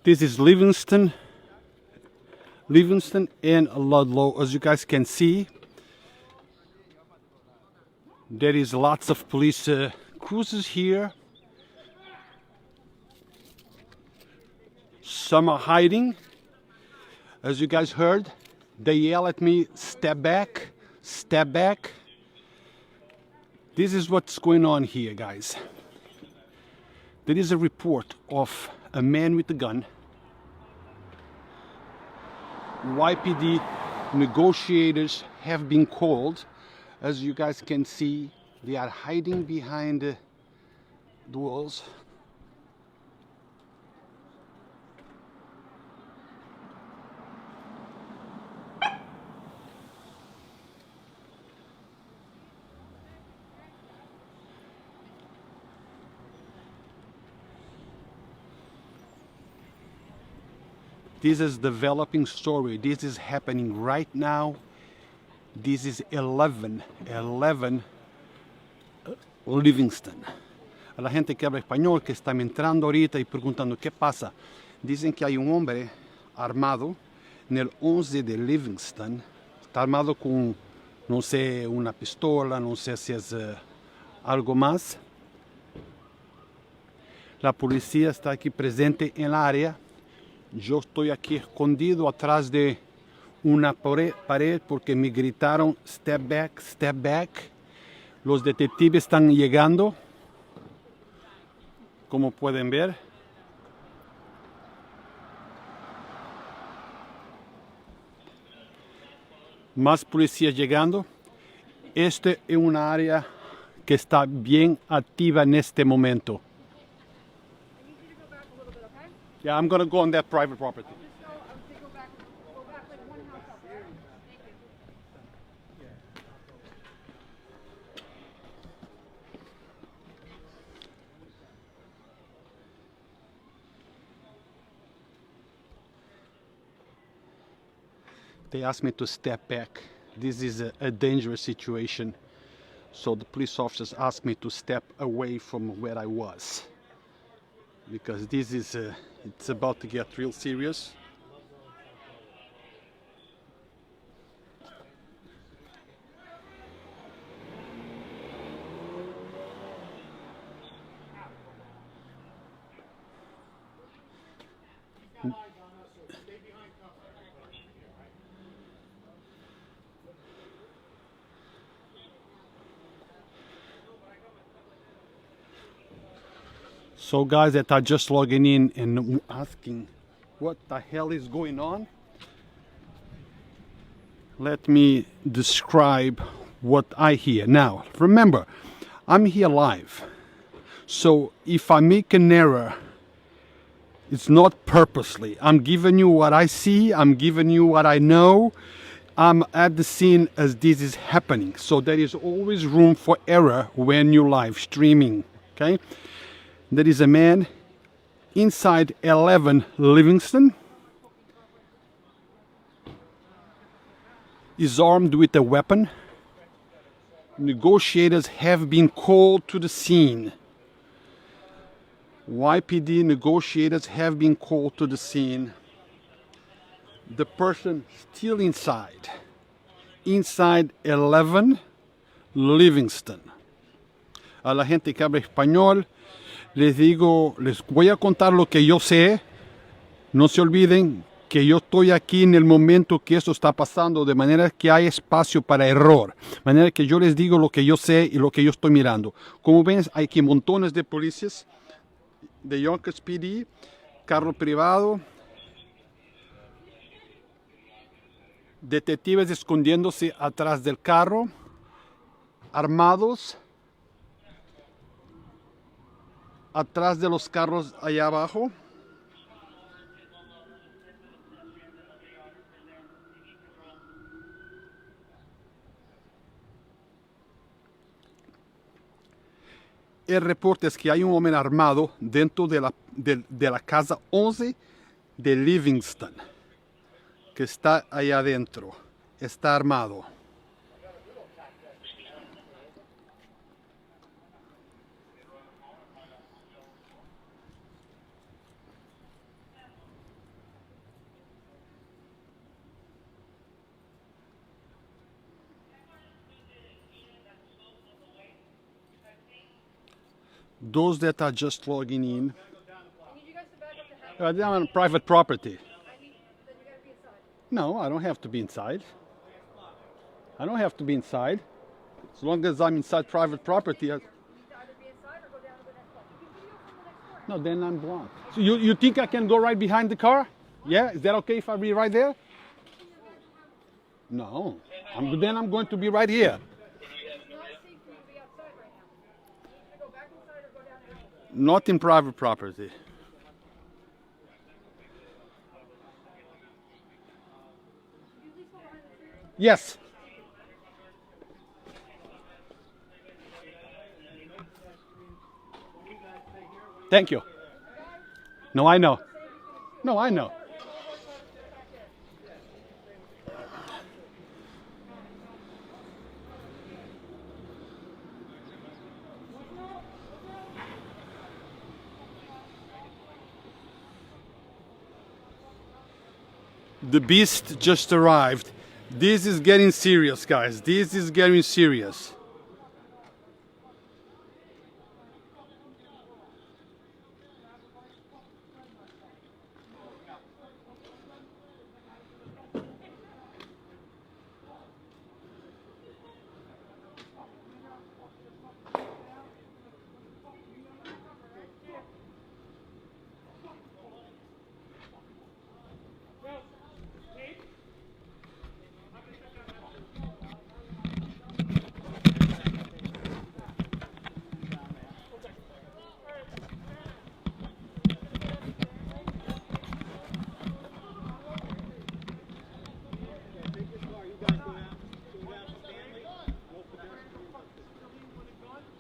This is Livingston and Ludlow. As you guys can see, there is lots of police cruisers here. Some are hiding. As you guys heard, they yell at me, step back, step back. This is what's going on here, guys. There is a report of a man with a gun. YPD negotiators have been called. As you guys can see, they are hiding behind the walls. This is developing story. This is happening right now. This is 11 Livingston. A la gente que habla español que está entrando ahorita y preguntando qué pasa. Dicen que hay un hombre armado en el 11 de Livingston. Está armado con, no sé, una pistola, no sé si es algo más. La policía está aquí presente en la área. Yo estoy aquí escondido atrás de una pared porque me gritaron step back, step back. Los detectives están llegando, como pueden ver. Más policías llegando. Este es una área que está bien activa en este momento. Yeah, I'm going to go on that private property. Go back like one house up. Thank you. They asked me to step back. This is a dangerous situation. So the police officers asked me to step away from where I was. Because this is, it's about to get real serious. So guys that are just logging in and asking what the hell is going on, let me describe what I hear. Now, remember, I'm here live. So if I make an error, it's not purposely. I'm giving you what I see, I'm giving you what I know. I'm at the scene as this is happening. So there is always room for error when you're live streaming, okay? There is a man inside 11 Livingston. He's armed with a weapon. Negotiators have been called to the scene. YPD negotiators have been called to the scene. The person still inside 11 Livingston. A la gente que habla español, les digo, les voy a contar lo que yo sé. No se olviden que yo estoy aquí en el momento que esto está pasando, de manera que hay espacio para error. De manera que yo les digo lo que yo sé y lo que yo estoy mirando. Como ven, hay aquí montones de policías de Yonkers PD, carro privado, detectives escondiéndose atrás del carro, armados, atrás de los carros allá abajo. El reporte es que hay un hombre armado dentro de la casa 11 de Livingston, que está allá adentro, está armado. Those that are just logging in, I need you guys to back up to half. they're on private property. I need, then you gotta be inside. No, I don't have to be inside. I don't have to be inside. As long as I'm inside private property. You need to either be inside or go down to the next block. You can video from the next door. No, then I'm blocked. So you think I can go right behind the car? Yeah, is that okay if I be right there? No, then I'm going to be right here. It's not safe for you to be outside right now. You need to go back inside or go down the next block. Not in private property. You at least go behind the tree. Yes. Thank you. No, I know. No, I know. The beast just arrived. This is getting serious, guys. This is getting serious.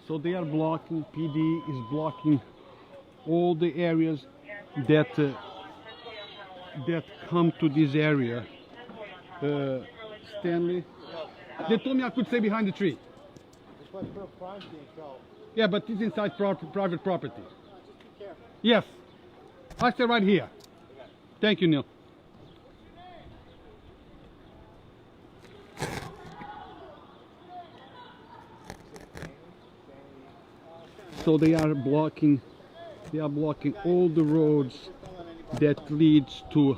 So they are blocking, PD is blocking all the areas that that come to this area. Stanley, they told me I could stay behind the tree. Yeah, but it's inside private property. Yes, I stay right here. Thank you, Neil. So they are blocking all the roads that leads to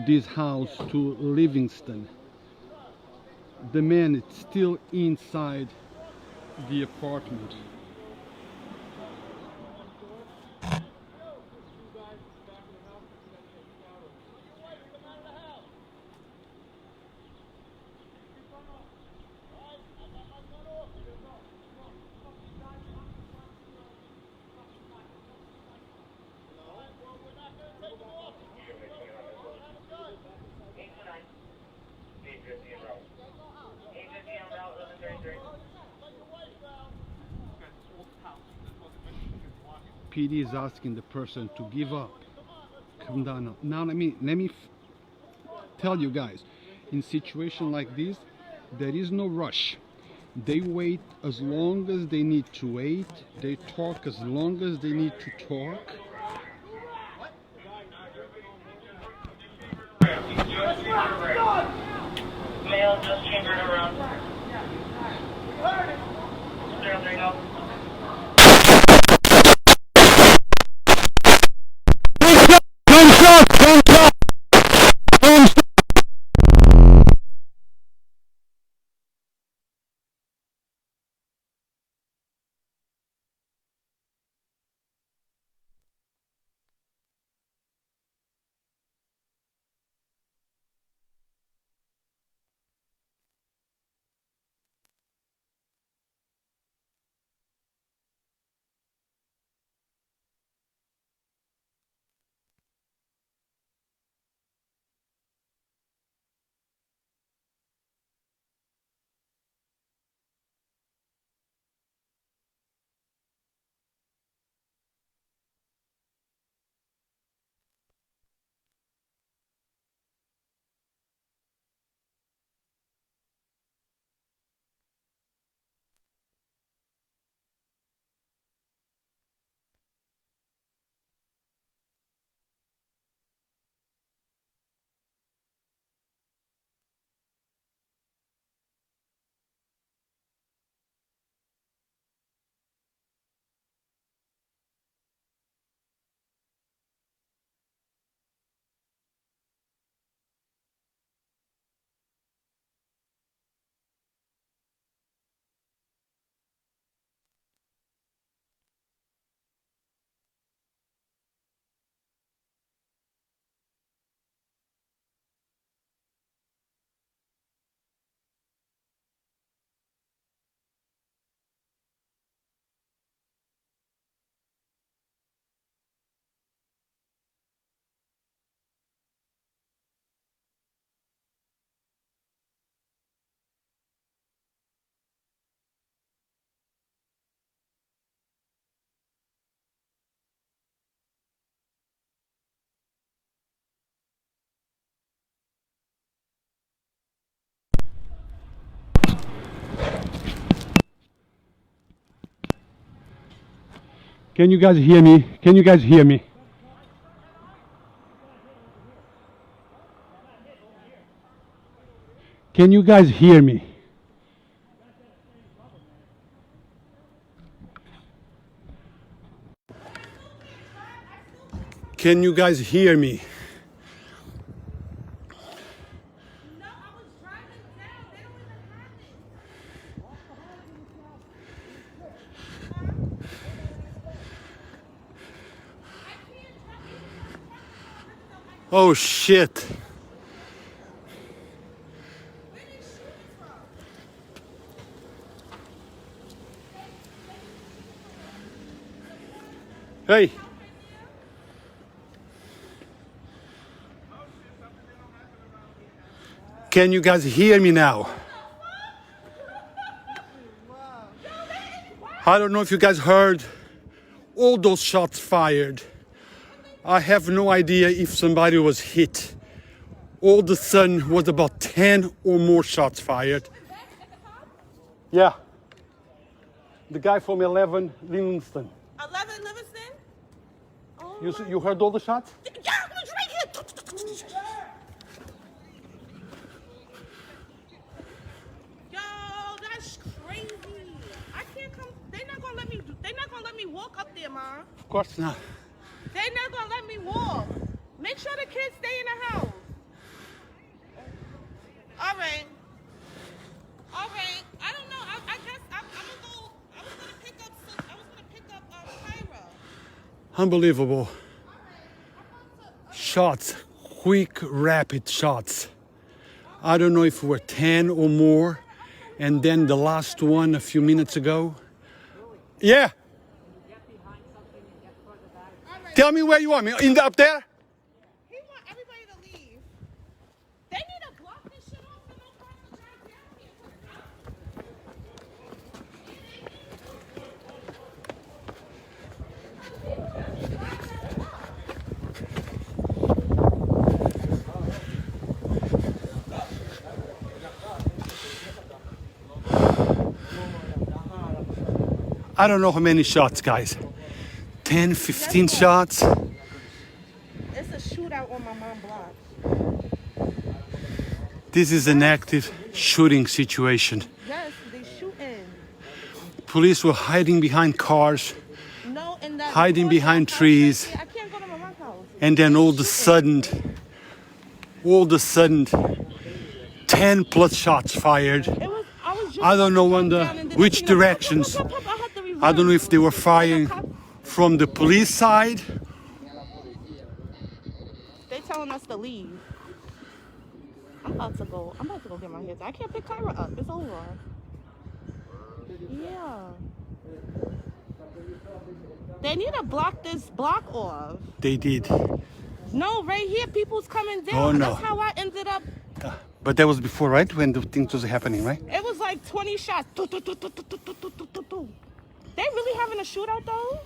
this house, to Livingston. The man is still inside the apartment. PD is asking the person to give up. Come down now. Let me tell you guys, in situation like this, there is no rush. They wait as long as they need to wait. They talk as long as they need to talk. Mail just chambered around. There you go. Can you guys hear me? Can you guys hear me? Can you guys hear me? Can you guys hear me? No, I was driving down. They don't even have it. Oh shit. Hey. Can you guys hear me now? I don't know if you guys heard all those shots fired. I have no idea if somebody was hit. All of a sudden was about 10 or more shots fired. Yeah. The guy from 11 Livingston. 11 Livingston? Oh, You heard all the shots? yeah, I was right here. Yo, that's crazy. I can't come. They're not gonna let me. They're not gonna let me walk up there, Mom. Of course not. They're not gonna let me walk. Make sure the kids stay in the house. All right. All right. I don't know. I guess I'm gonna go. I was gonna pick up. Kyra. Unbelievable. Shots. Quick, rapid shots. I don't know if it were 10 or more. And then the last one a few minutes ago. Yeah. Tell me where you want me. Up there? He want everybody to leave. They need to block this shit off for no cars to drive down here. I don't know how many shots, guys. 10, 15 shots. It's a shootout on my mom's block. This is an active shooting situation. Yes, they shooting. Police were hiding behind cars, No, and that hiding behind trees, I can't go to my mom's house. and then all of a sudden, 10 plus shots fired. I was just I don't know which I directions. had to reverse. I don't know if they were firing from the police side. They telling us to leave. I'm about to go get my hair done. I can't pick Kyra up. It's over. Yeah. They need to block this block off. They did. No, right here, people's coming down. Oh, no. That's how I ended up. But that was before, right? When the things was happening, right? It was like 20 shots. They really having a shootout though?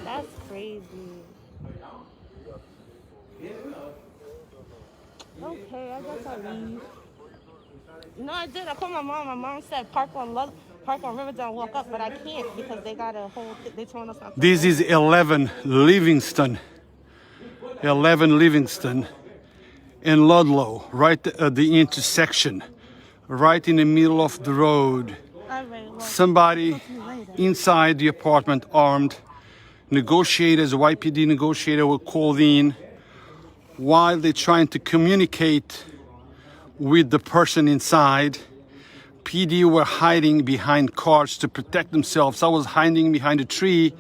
That's crazy. Okay, I guess I'll leave. No, I did. I called my mom. My mom said park on Riverdale, walk up, but I can't because they got a whole. They told us not to. This is 11 Livingston. 11 Livingston in Ludlow, right at the intersection, right in the middle of the road. All right, well, Somebody inside the apartment armed. Negotiators, YPD negotiator were called in while they're trying to communicate with the person inside. PD were hiding behind cars to protect themselves. I was hiding behind a tree,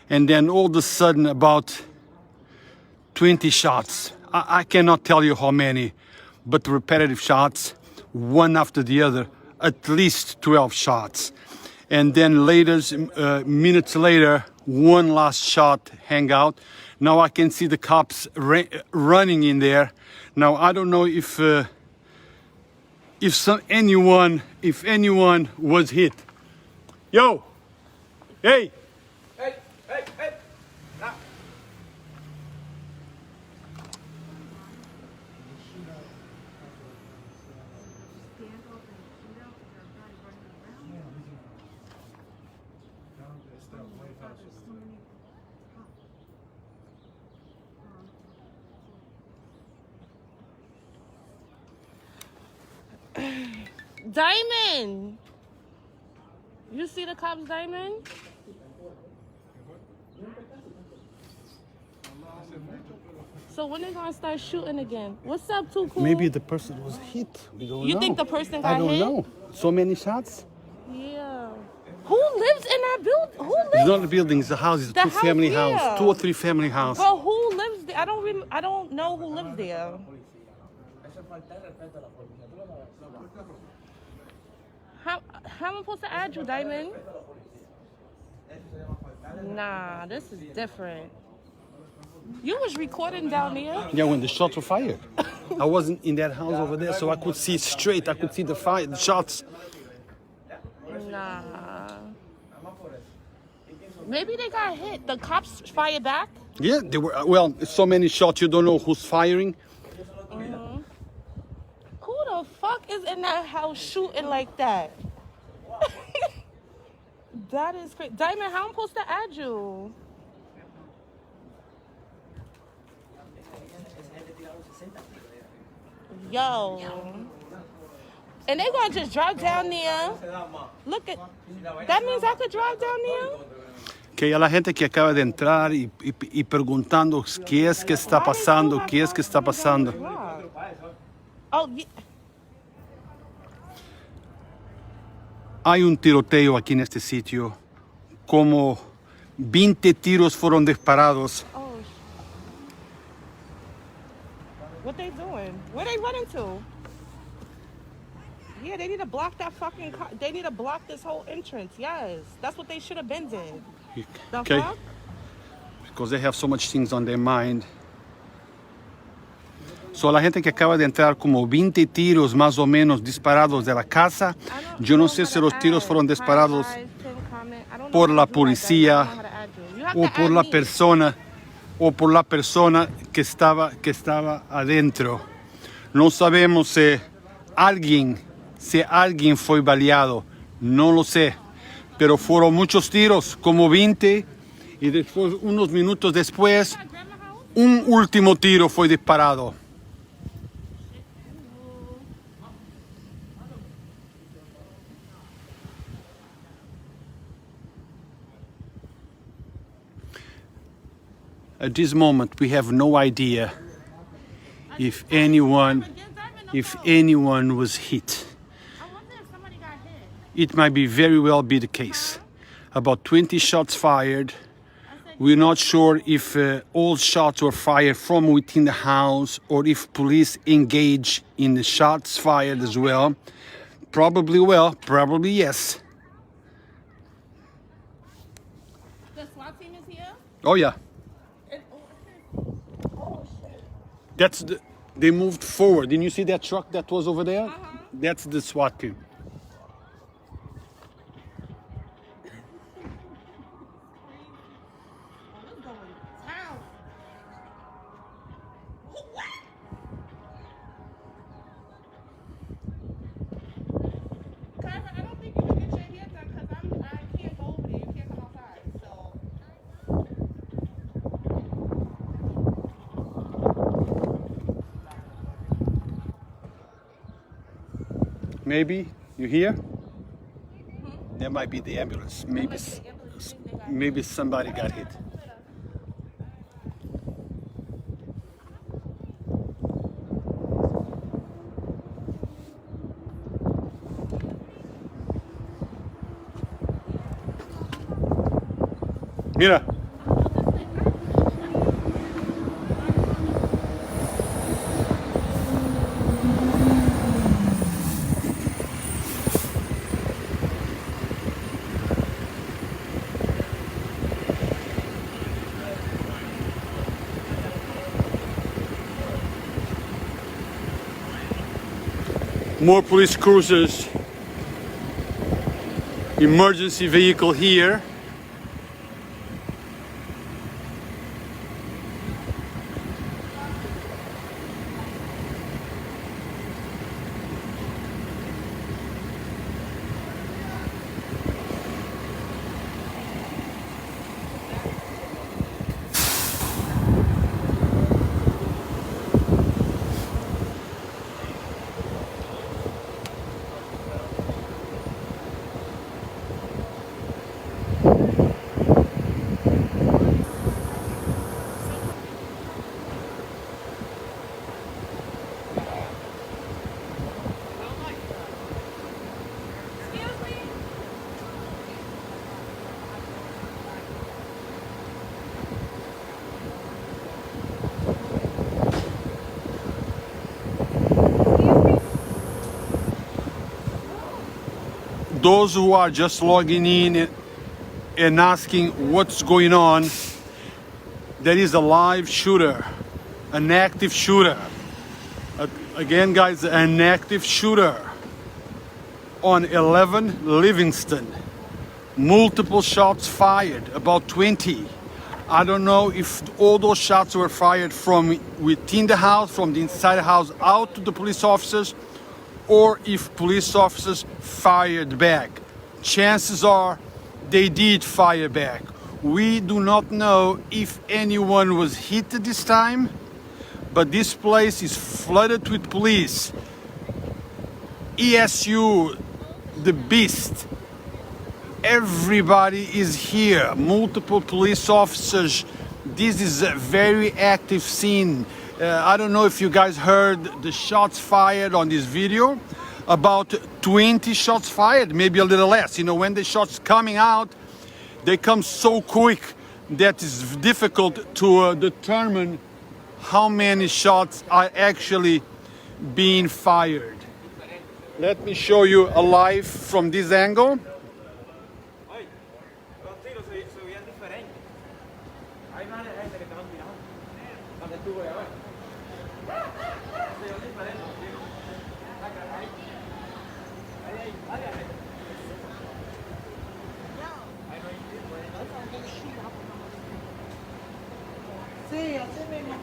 and then all of a sudden about 20 shots. I cannot tell you how many, but repetitive shots, one after the other, at least 12 shots. And then later, minutes later, one last shot hang out. Now I can see the cops running in there. Now I don't know if anyone was hit. Yo, hey. Hey, hey, hey. Nah. Diamond! You see the cops, Diamond? So when they gonna start shooting again? What's up, Too Cool? Maybe the person was hit. We don't know. You think the person got I don't hit? know. So many shots? Yeah. Who lives in that building? Who lives? It's not a building, it's a house. It's a The two-family house, house. yeah. 2 or 3 family house. But who lives there? I don't know who lives there. How am I supposed to add you, Diamond? Nah, this is different. You was recording down there? Yeah, when the shots were fired. I wasn't in that house over there, so I could see straight. I could see the shots. Nah. Maybe they got hit. The cops fired back? Yeah, they were. Well, so many shots, you don't know who's firing. Who the fuck is in that house shooting like that? That is crazy. Diamond, how am I supposed to add you? Yo. And they gonna just drive down there. Look at. That means I could drive down there? Que a la gente que acaba de entrar y preguntando qué es que está pasando, qué es que está pasando. Oh, yeah. Hay un tiroteo aquí en este sitio. Como 20 tiros fueron disparados. Oh. What they doing? Where they running to? Yeah, they need to block that fucking car. They need to block this whole entrance. Yes, that's what they should have been did. The Okay. fuck? Because they have so much things on their mind. So, la gente que acaba de entrar, como 20 tiros más o menos disparados de la casa. Yo no sé si los tiros fueron disparados por la policía o por la persona que estaba adentro. No sabemos si alguien fue baleado, no lo sé, pero fueron muchos tiros, como 20, y después, unos minutos después, un último tiro fue disparado. At this moment, we have no idea if anyone was hit. I wonder if somebody got hit. It might very well be the case. About 20 shots fired. We're not sure if all shots were fired from within the house or if police engaged in the shots fired as well. Probably yes. The SWAT team is here? Oh yeah. Oh, shit. They moved forward. Didn't you see that truck that was over there? That's the SWAT team. Maybe you hear? That might be the ambulance. Maybe somebody got hit. Mira. More police cruisers. Emergency vehicle here. those who are just logging in and asking what's going on, there is a live shooter, an active shooter. Again, guys, an active shooter on 11 Livingston. Multiple shots fired, about 20. I don't know if all those shots were fired from within the house, from the inside the house out to the police officers, or if police officers fired back. Chances are they did fire back. We do not know if anyone was hit this time, but this place is flooded with police. ESU, the beast. Everybody is here. Multiple police officers. This is a very active scene. I don't know if you guys heard the shots fired on this video. About 20 shots fired, maybe a little less. You know, when the shots coming out, they come so quick that it's difficult to determine how many shots are actually being fired. Let me show you a live from this angle. Ay, los tiros se oían diferentes. Hay más gente que estaban tirando. Donde estuve, a ver. Se oían diferentes los tiros. Ahí. Ahí. Sí, así mismo.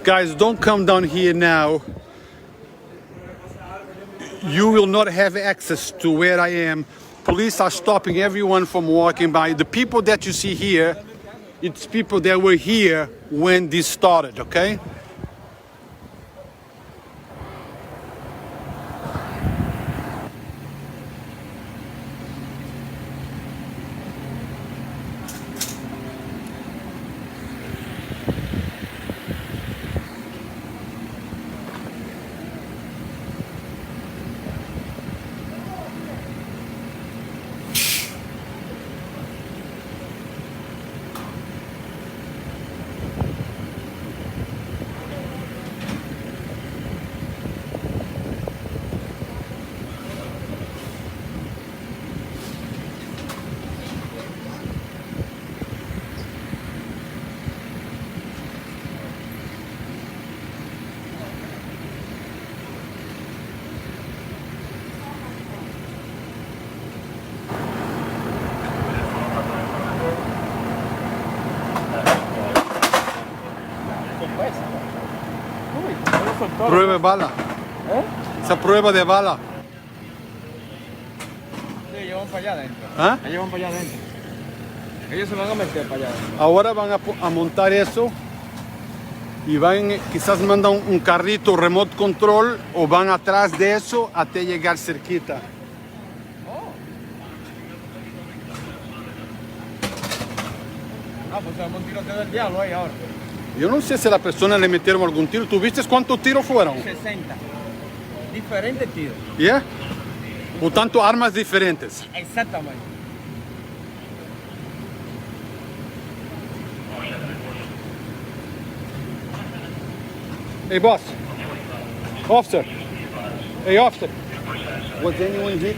Guys, don't come down here now. You will not have access to where I am. Police are stopping everyone from walking by. The people that you see here, it's people that were here when this started, okay? Prueba de bala. Esa prueba de bala. Sí, ellos van para allá adentro. ¿Ah? Ellos van para allá adentro. Ellos se van a meter para allá adentro. Ahora van a montar eso y van, quizás mandan un carrito remote control o van atrás de eso hasta llegar cerquita. Ah, pues se va a un tiroteo del diablo ahí ahora. Yo no sé si a la persona le metieron algún tiro. ¿Tú viste cuántos tiros fueron? 60. Diferentes tiros. ¿Yeah? Por tanto, armas diferentes. Exactamente. Hey, boss. Officer. Hey, officer. Was anyone hit?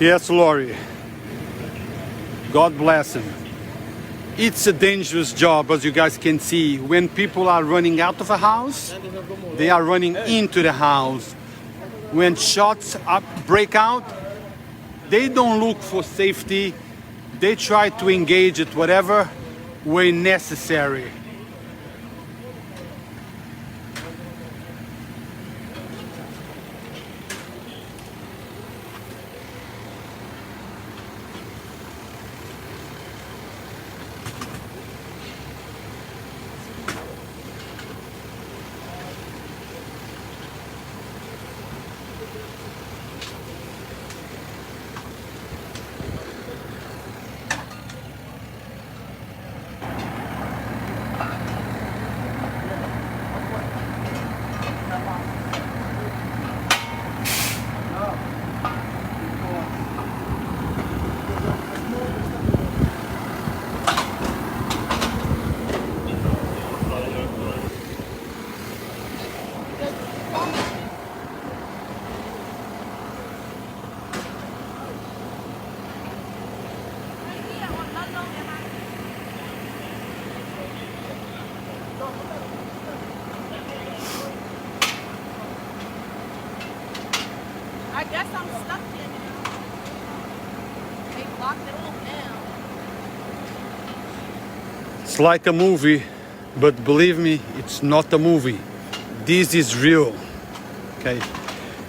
Yes, Lori. God bless him. It's a dangerous job, as you guys can see. When people are running out of a house, they are running into the house. When shots break out, they don't look for safety. They try to engage it whatever way necessary. I guess I'm stuck here now. They blocked it all down. It's like a movie, but believe me, it's not a movie. This is real. Okay,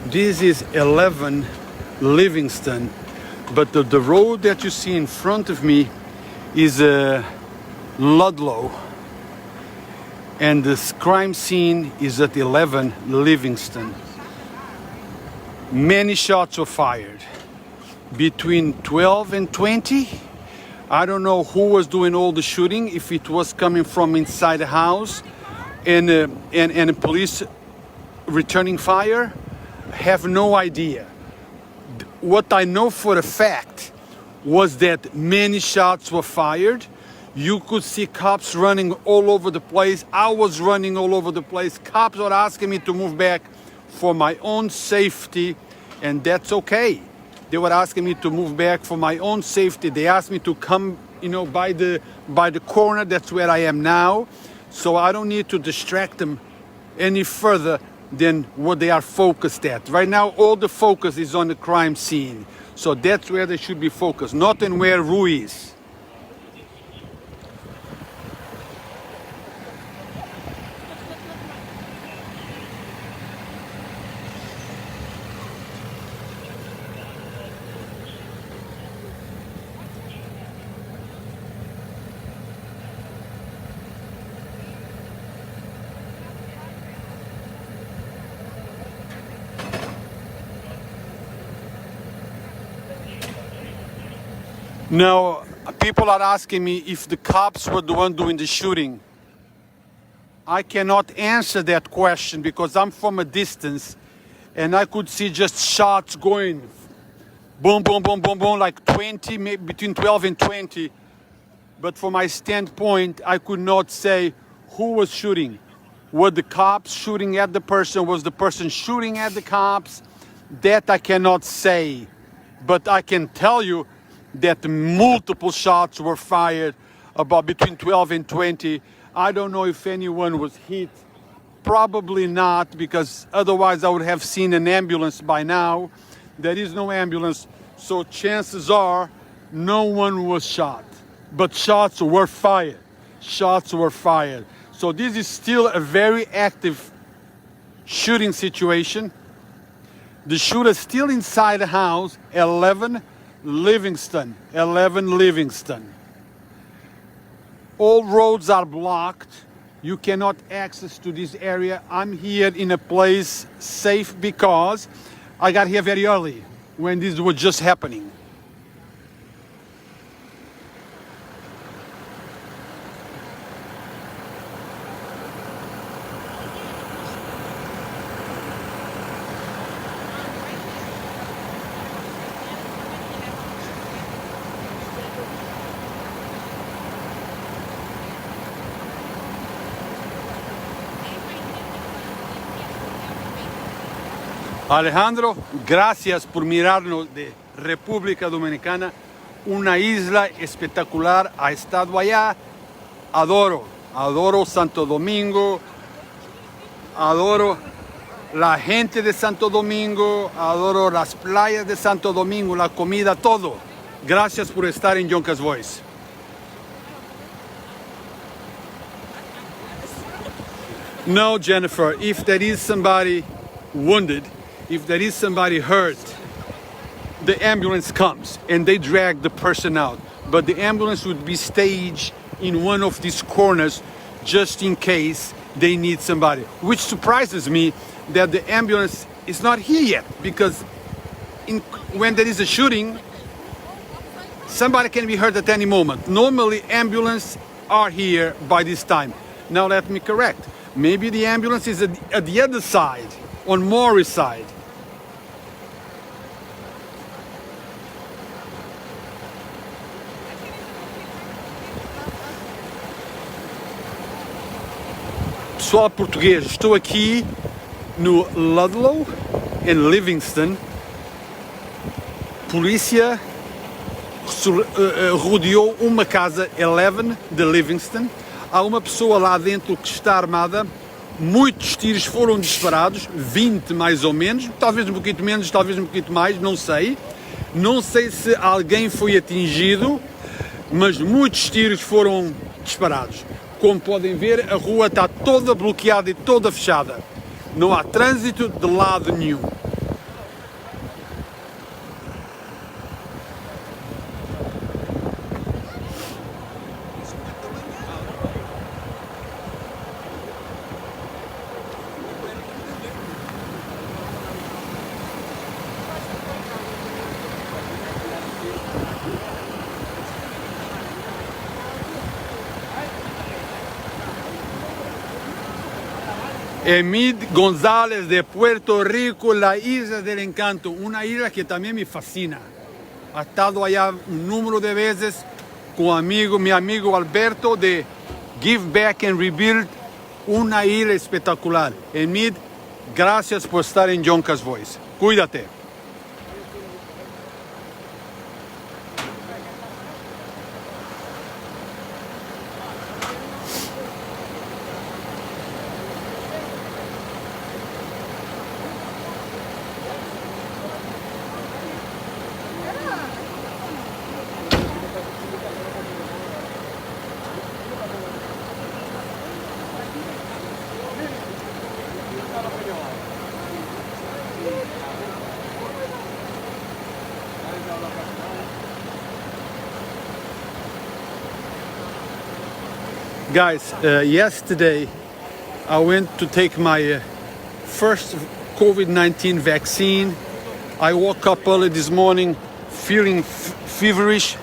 this is 11 Livingston, but the road that you see in front of me is Ludlow, and this crime scene is at 11 Livingston. Many shots were fired between 12 and 20. I don't know who was doing all the shooting, if it was coming from inside the house and police returning fire. I have no idea. What I know for a fact was that many shots were fired. You could see cops running all over the place. I was running all over the place. Cops were asking me to move back for my own safety, and that's okay. They were asking me to move back for my own safety. They asked me to come, by the corner. That's where I am now. So I don't need to distract them any further than what they are focused at. Right now, all the focus is on the crime scene. So that's where they should be focused, not on where Rui is. Now, people are asking me if the cops were the one doing the shooting. I cannot answer that question because I'm from a distance and I could see just shots going boom, boom, boom, boom, boom, like 20, maybe between 12 and 20. But from my standpoint, I could not say who was shooting. Were the cops shooting at the person? Was the person shooting at the cops? That I cannot say. But I can tell you that multiple shots were fired about between 12 and 20. I don't know if anyone was hit. Probably not, because otherwise I would have seen an ambulance by now. There is no ambulance, so chances are no one was shot. But shots were fired. Shots were fired. So this is still a very active shooting situation. The shooter still inside the house, 11 Livingston. All roads are blocked. You cannot access to this area. I'm here in a place safe because I got here very early when this was just happening. Alejandro, gracias por mirarnos de República Dominicana. una isla espectacular. Ha estado allá. Adoro Santo Domingo. Adoro la gente de Santo Domingo. Adoro las playas de Santo Domingo, la comida, todo. Gracias por estar en Yonkers Voice. No, Jennifer, if there is somebody wounded, if there is somebody hurt, the ambulance comes and they drag the person out. But the ambulance would be staged in one of these corners just in case they need somebody. Which surprises me that the ambulance is not here yet, because when there is a shooting, somebody can be hurt at any moment. Normally, ambulances are here by this time. Now let me correct. Maybe the ambulance is at the other side, on Morris side. Pessoal português, estou aqui no Ludlow, em Livingston. Polícia rodeou uma casa 11 de Livingston. Há uma pessoa lá dentro que está armada. Muitos tiros foram disparados, 20 mais ou menos, talvez um pouquinho menos, talvez um pouquinho mais, não sei. Não sei se alguém foi atingido, mas muitos tiros foram disparados. Como podem ver, a rua está toda bloqueada e toda fechada. Não há trânsito de lado nenhum. Emid González de Puerto Rico, la Isla del Encanto, una isla que también me fascina. Ha estado allá un número de veces con mi amigo Alberto de Give Back and Rebuild, una isla espectacular. Emid, gracias por estar en Yonkers Voice. Cuídate. Guys, yesterday I went to take my first COVID-19 vaccine. I woke up early this morning feeling feverish.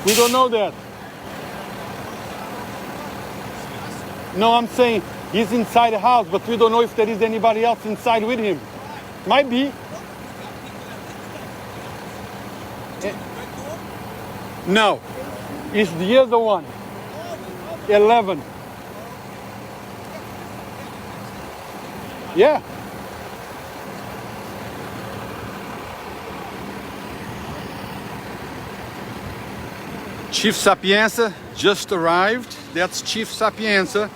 We don't know that. No, I'm saying he's inside the house, but we don't know if there is anybody else inside with him. Might be. No, it's the other one. 11. Yeah. Chief Sapienza just arrived. That's Chief Sapienza.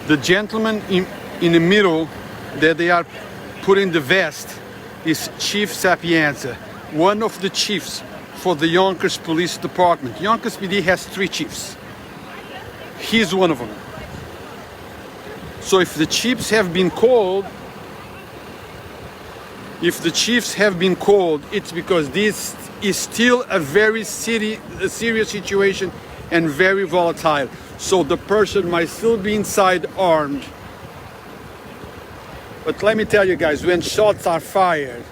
The gentleman in the middle that they are putting the vest, is Chief Sapienza, one of the chiefs for the Yonkers Police Department. Yonkers PD has 3 chiefs. He's one of them. So if the chiefs have been called, it's because this is still a very serious situation and very volatile. So the person might still be inside armed. But let me tell you guys, when shots are fired,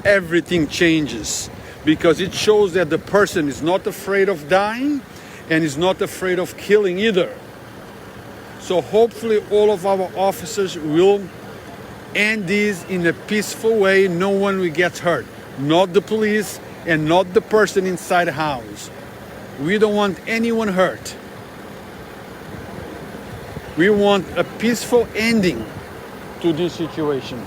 everything changes, because it shows that the person is not afraid of dying and is not afraid of killing either. So hopefully all of our officers will end this in a peaceful way. No one will get hurt, not the police and not the person inside the house. We don't want anyone hurt. We want a peaceful ending to this situation.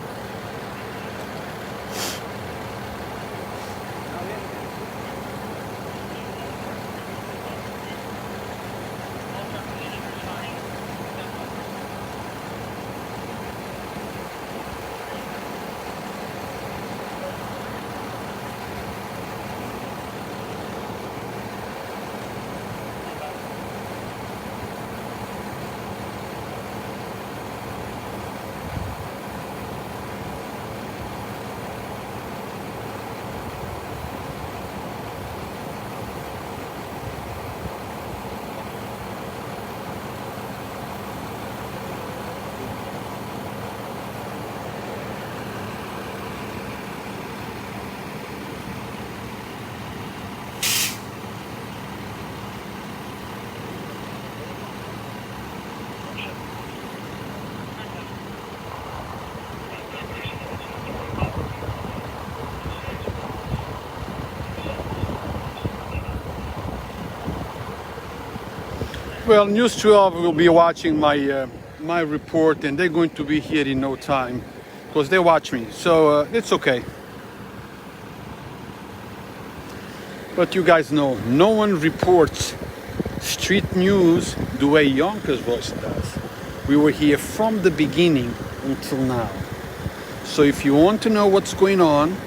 Well, News 12 will be watching my report, and they're going to be here in no time because they watch me, so it's okay. But you guys know, no one reports street news the way Yonkers Voice does. We were here from the beginning until now. So if you want to know what's going on,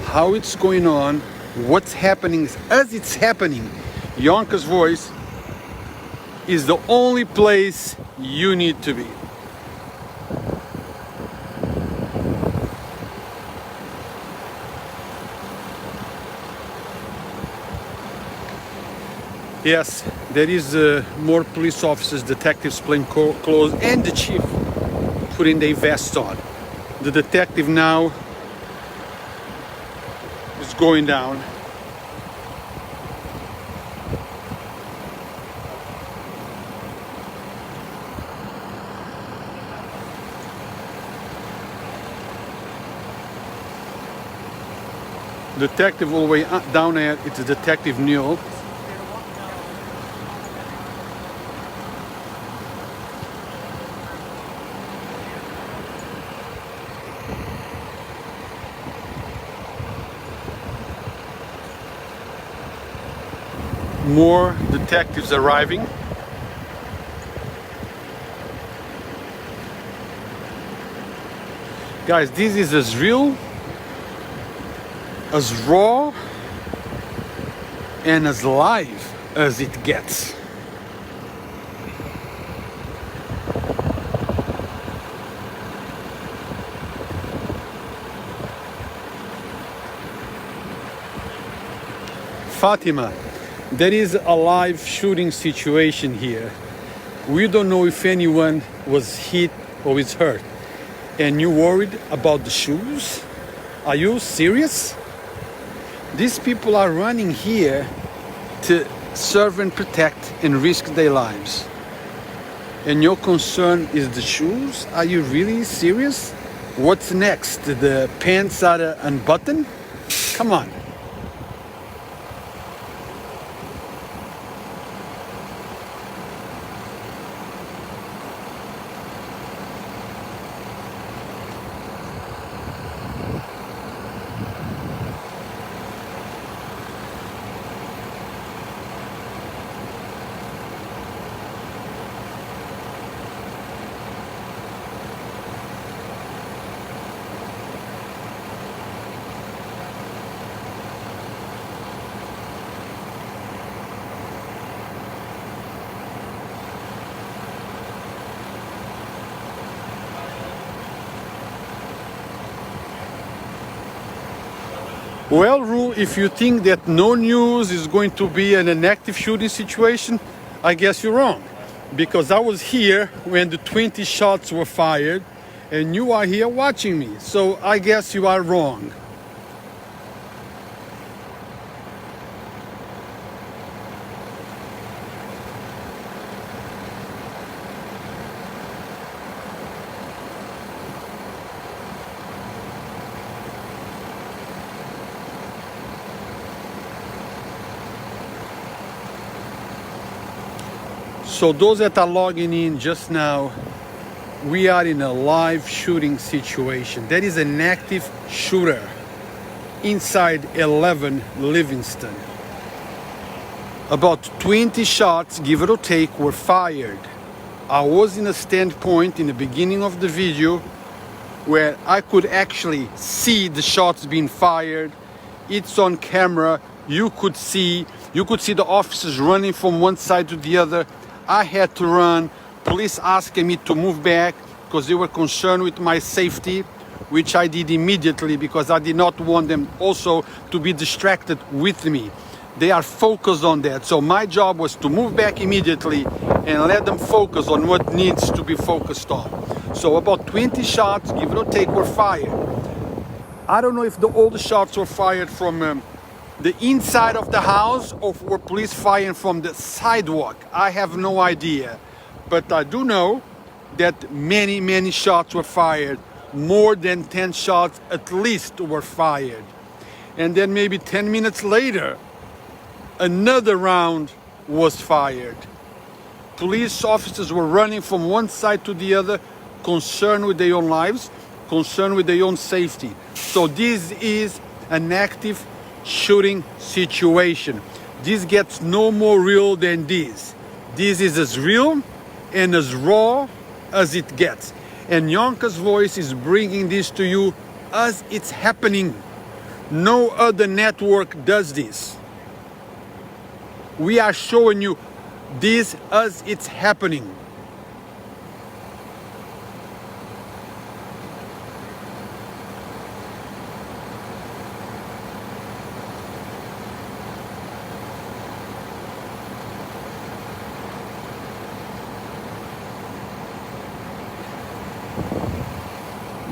how it's going on, what's happening as it's happening, Yonkers Voice is the only place you need to be. Yes, there is more police officers, detectives plain clothes, and the chief putting their vests on. The detective now is going down. Detective all the way down there, it's Detective Neil. More detectives arriving. Guys, this is as real, as raw, and as live as it gets. Fatima, there is a live shooting situation here. We don't know if anyone was hit or is hurt. And you worried about the shoes? Are you serious? These people are running here to serve and protect and risk their lives. And your concern is the shoes? Are you really serious? What's next? The pants are unbuttoned? Come on. Well, Ru, if you think that no news is going to be an active shooting situation, I guess you're wrong. Because I was here when the 20 shots were fired, and you are here watching me. So I guess you are wrong. So those that are logging in just now, we are in a live shooting situation. There is an active shooter inside 11 Livingston. About 20 shots, give it or take, were fired. I was in a standpoint in the beginning of the video where I could actually see the shots being fired. It's on camera. You could see the officers running from one side to the other. I had to run. Police asking me to move back because they were concerned with my safety, which I did immediately because I did not want them also to be distracted with me. They are focused on that. So my job was to move back immediately and let them focus on what needs to be focused on. So about 20 shots, give it or take, were fired. I don't know if all the shots were fired from the inside of the house or were police firing from the sidewalk. I have no idea. But I do know that many shots were fired. More than 10 shots at least were fired. And then maybe 10 minutes later, another round was fired. Police officers were running from one side to the other, concerned with their own lives, concerned with their own safety. So this is an active shooting situation. This gets no more real than this. This is as real and as raw as it gets. And Yonkers Voice is bringing this to you as it's happening. No other network does this. We are showing you this as it's happening.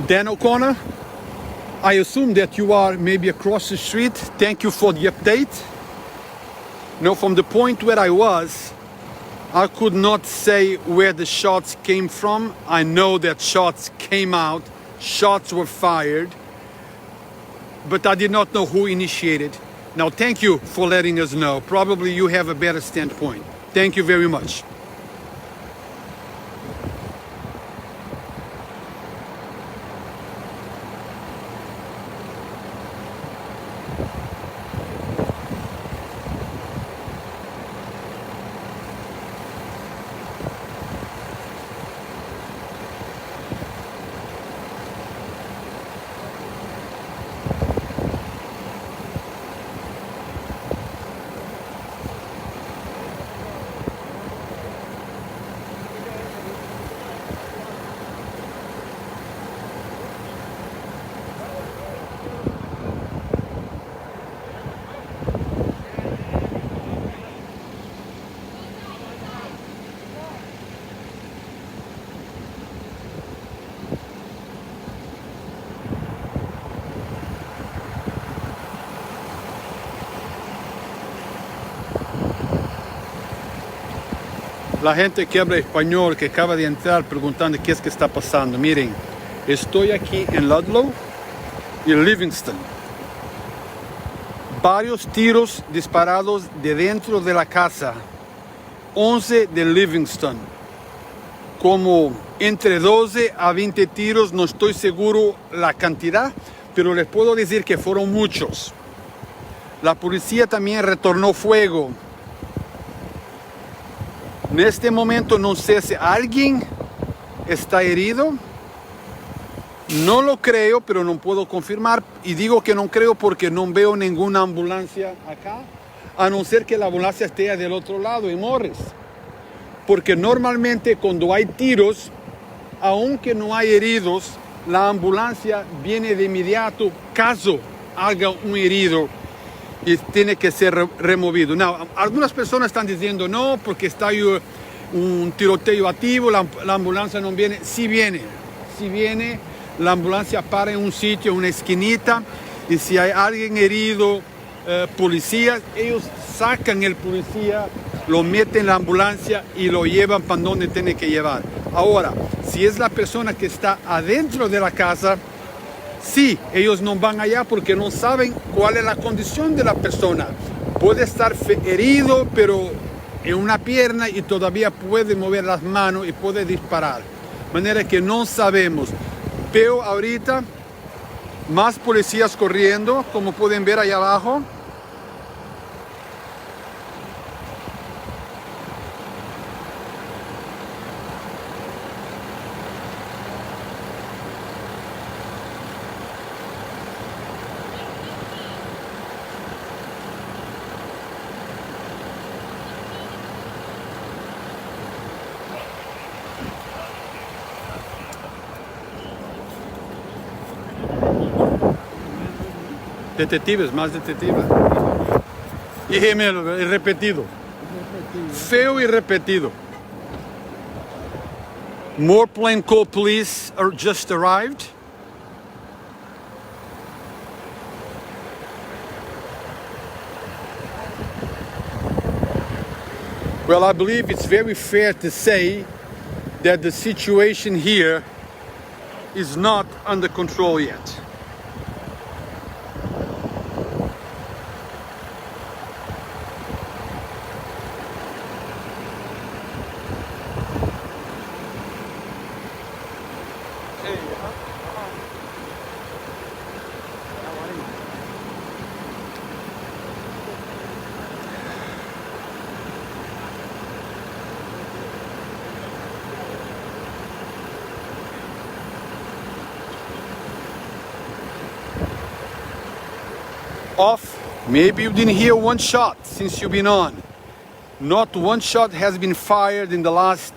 Dan O'Connor, I assume that you are maybe across the street. Thank you for the update. Now, from the point where I was, I could not say where the shots came from. I know that shots came out, shots were fired, but I did not know who initiated. Now, thank you for letting us know. Probably you have a better standpoint. Thank you very much. La gente que habla español que acaba de entrar preguntando qué es que está pasando. Miren, estoy aquí en Ludlow y Livingston. Varios tiros disparados de dentro de la casa. 11 de Livingston. Como entre 12 a 20 tiros, no estoy seguro la cantidad, pero les puedo decir que fueron muchos. La policía también retornó fuego. En este momento no sé si alguien está herido. No lo creo, pero no puedo confirmar. Y digo que no creo porque no veo ninguna ambulancia acá, a no ser que la ambulancia esté del otro lado, en Morris. Porque normalmente cuando hay tiros, aunque no hay heridos, la ambulancia viene de inmediato caso haga un herido y tiene que ser removido. Now, algunas personas están diciendo no, porque está ahí un tiroteo activo, la ambulancia no viene. Sí viene, la ambulancia para en un sitio, en una esquinita, y si hay alguien herido, policías, ellos sacan el policía, lo meten en la ambulancia y lo llevan para donde tiene que llevar. Ahora, si es la persona que está adentro de la casa, sí, ellos no van allá porque no saben cuál es la condición de la persona. Puede estar herido, pero en una pierna y todavía puede mover las manos y puede disparar. De manera que no sabemos. Veo ahorita más policías corriendo, como pueden ver allá abajo. Detectives, más detectives. Y gemelo, y repetido. Feo y repetido. More plainclothes police are just arrived. Well, I believe it's very fair to say that the situation here is not under control yet. Off. Maybe you didn't hear one shot since you've been on. Not one shot has been fired in the last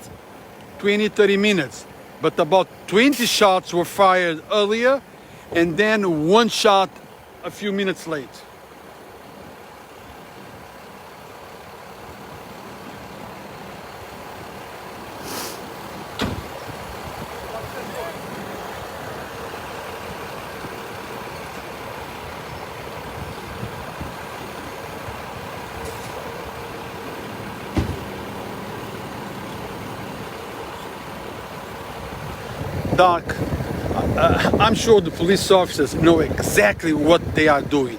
20-30 minutes, but about 20 shots were fired earlier, and then one shot a few minutes late. Doc, I'm sure the police officers know exactly what they are doing.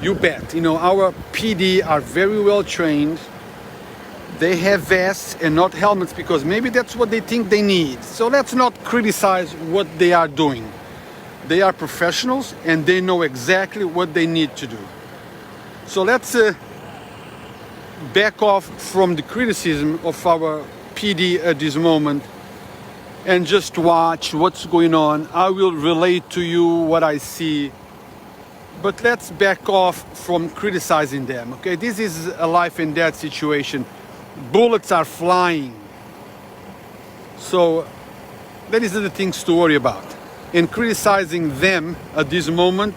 You bet. You know, our PD are very well trained. They have vests and not helmets because maybe that's what they think they need. So let's not criticize what they are doing. They are professionals and they know exactly what they need to do. So let's back off from the criticism of our PD at this moment and just watch what's going on. I will relate to you what I see, but let's back off from criticizing them, okay? This is a life and death situation. Bullets are flying. So that is the things to worry about. And criticizing them at this moment,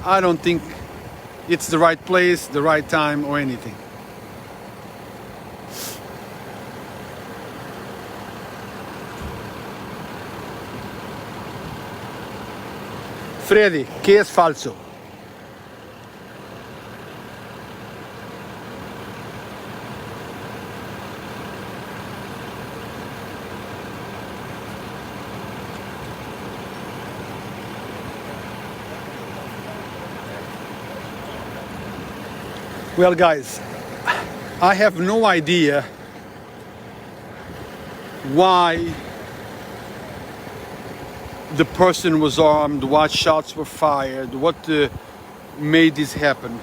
I don't think it's the right place, the right time, or anything. Freddy, ¿qué es falso? Well, guys, I have no idea why the person was armed, what shots were fired, what made this happen.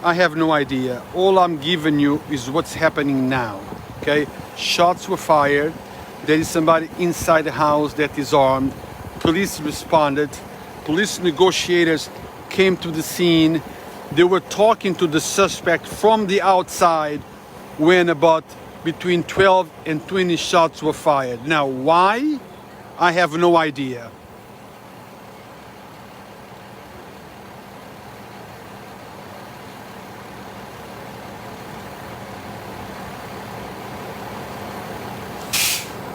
I have no idea. All I'm giving you is what's happening now, okay? Shots were fired. There is somebody inside the house that is armed. Police responded. Police negotiators came to the scene. They were talking to the suspect from the outside when about between 12 and 20 shots were fired. Now, why? I have no idea.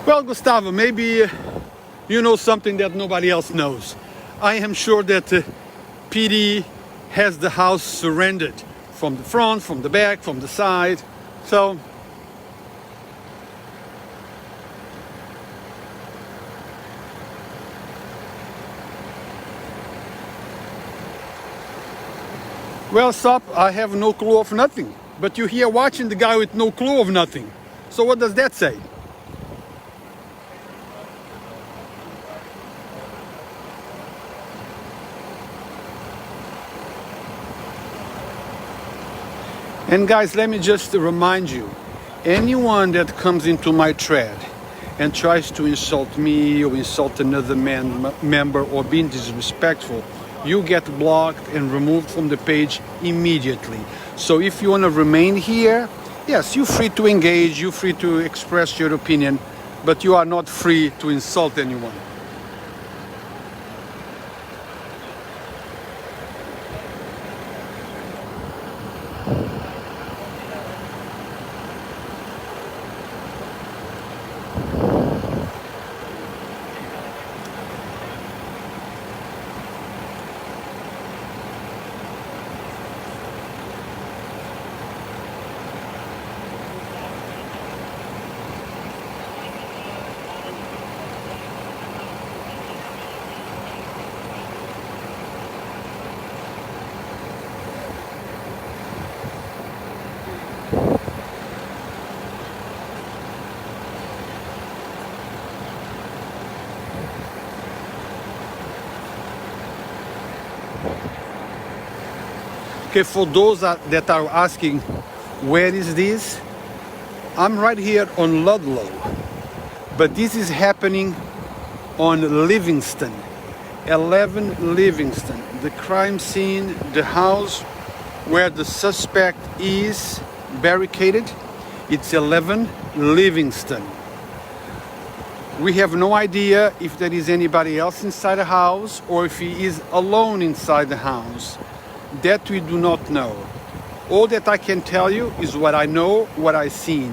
Well, Gustavo, maybe you know something that nobody else knows. I am sure that PD has the house surrendered from the front, from the back, from the side. So, well, stop, I have no clue of nothing. But you're here watching the guy with no clue of nothing. So what does that say? And guys, let me just remind you, anyone that comes into my thread and tries to insult me or insult another member or being disrespectful, you get blocked and removed from the page immediately. So if you want to remain here, yes, you're free to engage, you're free to express your opinion, but you are not free to insult anyone. Okay, for those that are asking, where is this? I'm right here on Ludlow, but this is happening on Livingston, 11 Livingston, the crime scene, the house where the suspect is barricaded. It's 11 Livingston. We have no idea if there is anybody else inside the house or if he is alone inside the house. That we do not know. All that I can tell you is what I know, what I've seen.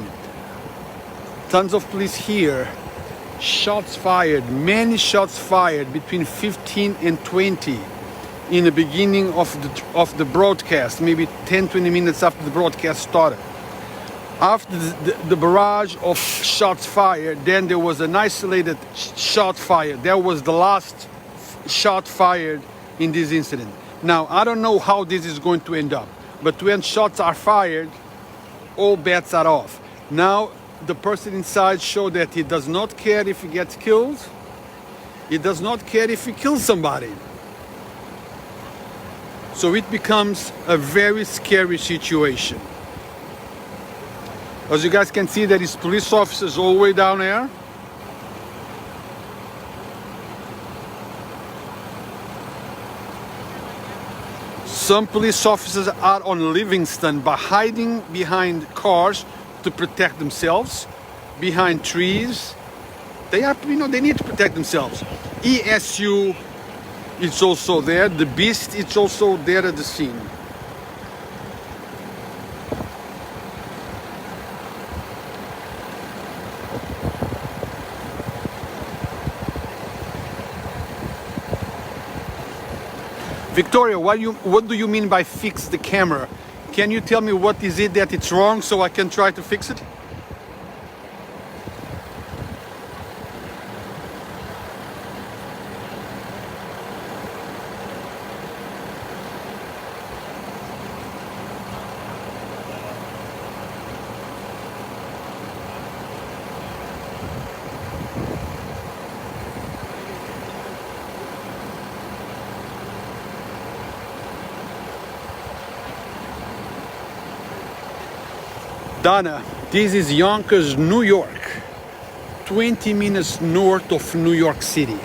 Tons of police here. Shots fired, many shots fired, between 15 and 20 in the beginning of the broadcast, maybe 10-20 minutes after the broadcast started. After the barrage of shots fired, then there was an isolated shot fired. That was the last shot fired in this incident. Now, I don't know how this is going to end up, but when shots are fired, all bets are off. Now, the person inside showed that he does not care if he gets killed. He does not care if he kills somebody. So it becomes a very scary situation. As you guys can see, there is police officers all the way down there. Some police officers are on Livingston by hiding behind cars to protect themselves, behind trees. They need to protect themselves. ESU is also there. The Beast is also there at the scene. Victoria, what do you mean by fix the camera? Can you tell me what is it that it's wrong so I can try to fix it? Donna, this is Yonkers, New York, 20 minutes north of New York City.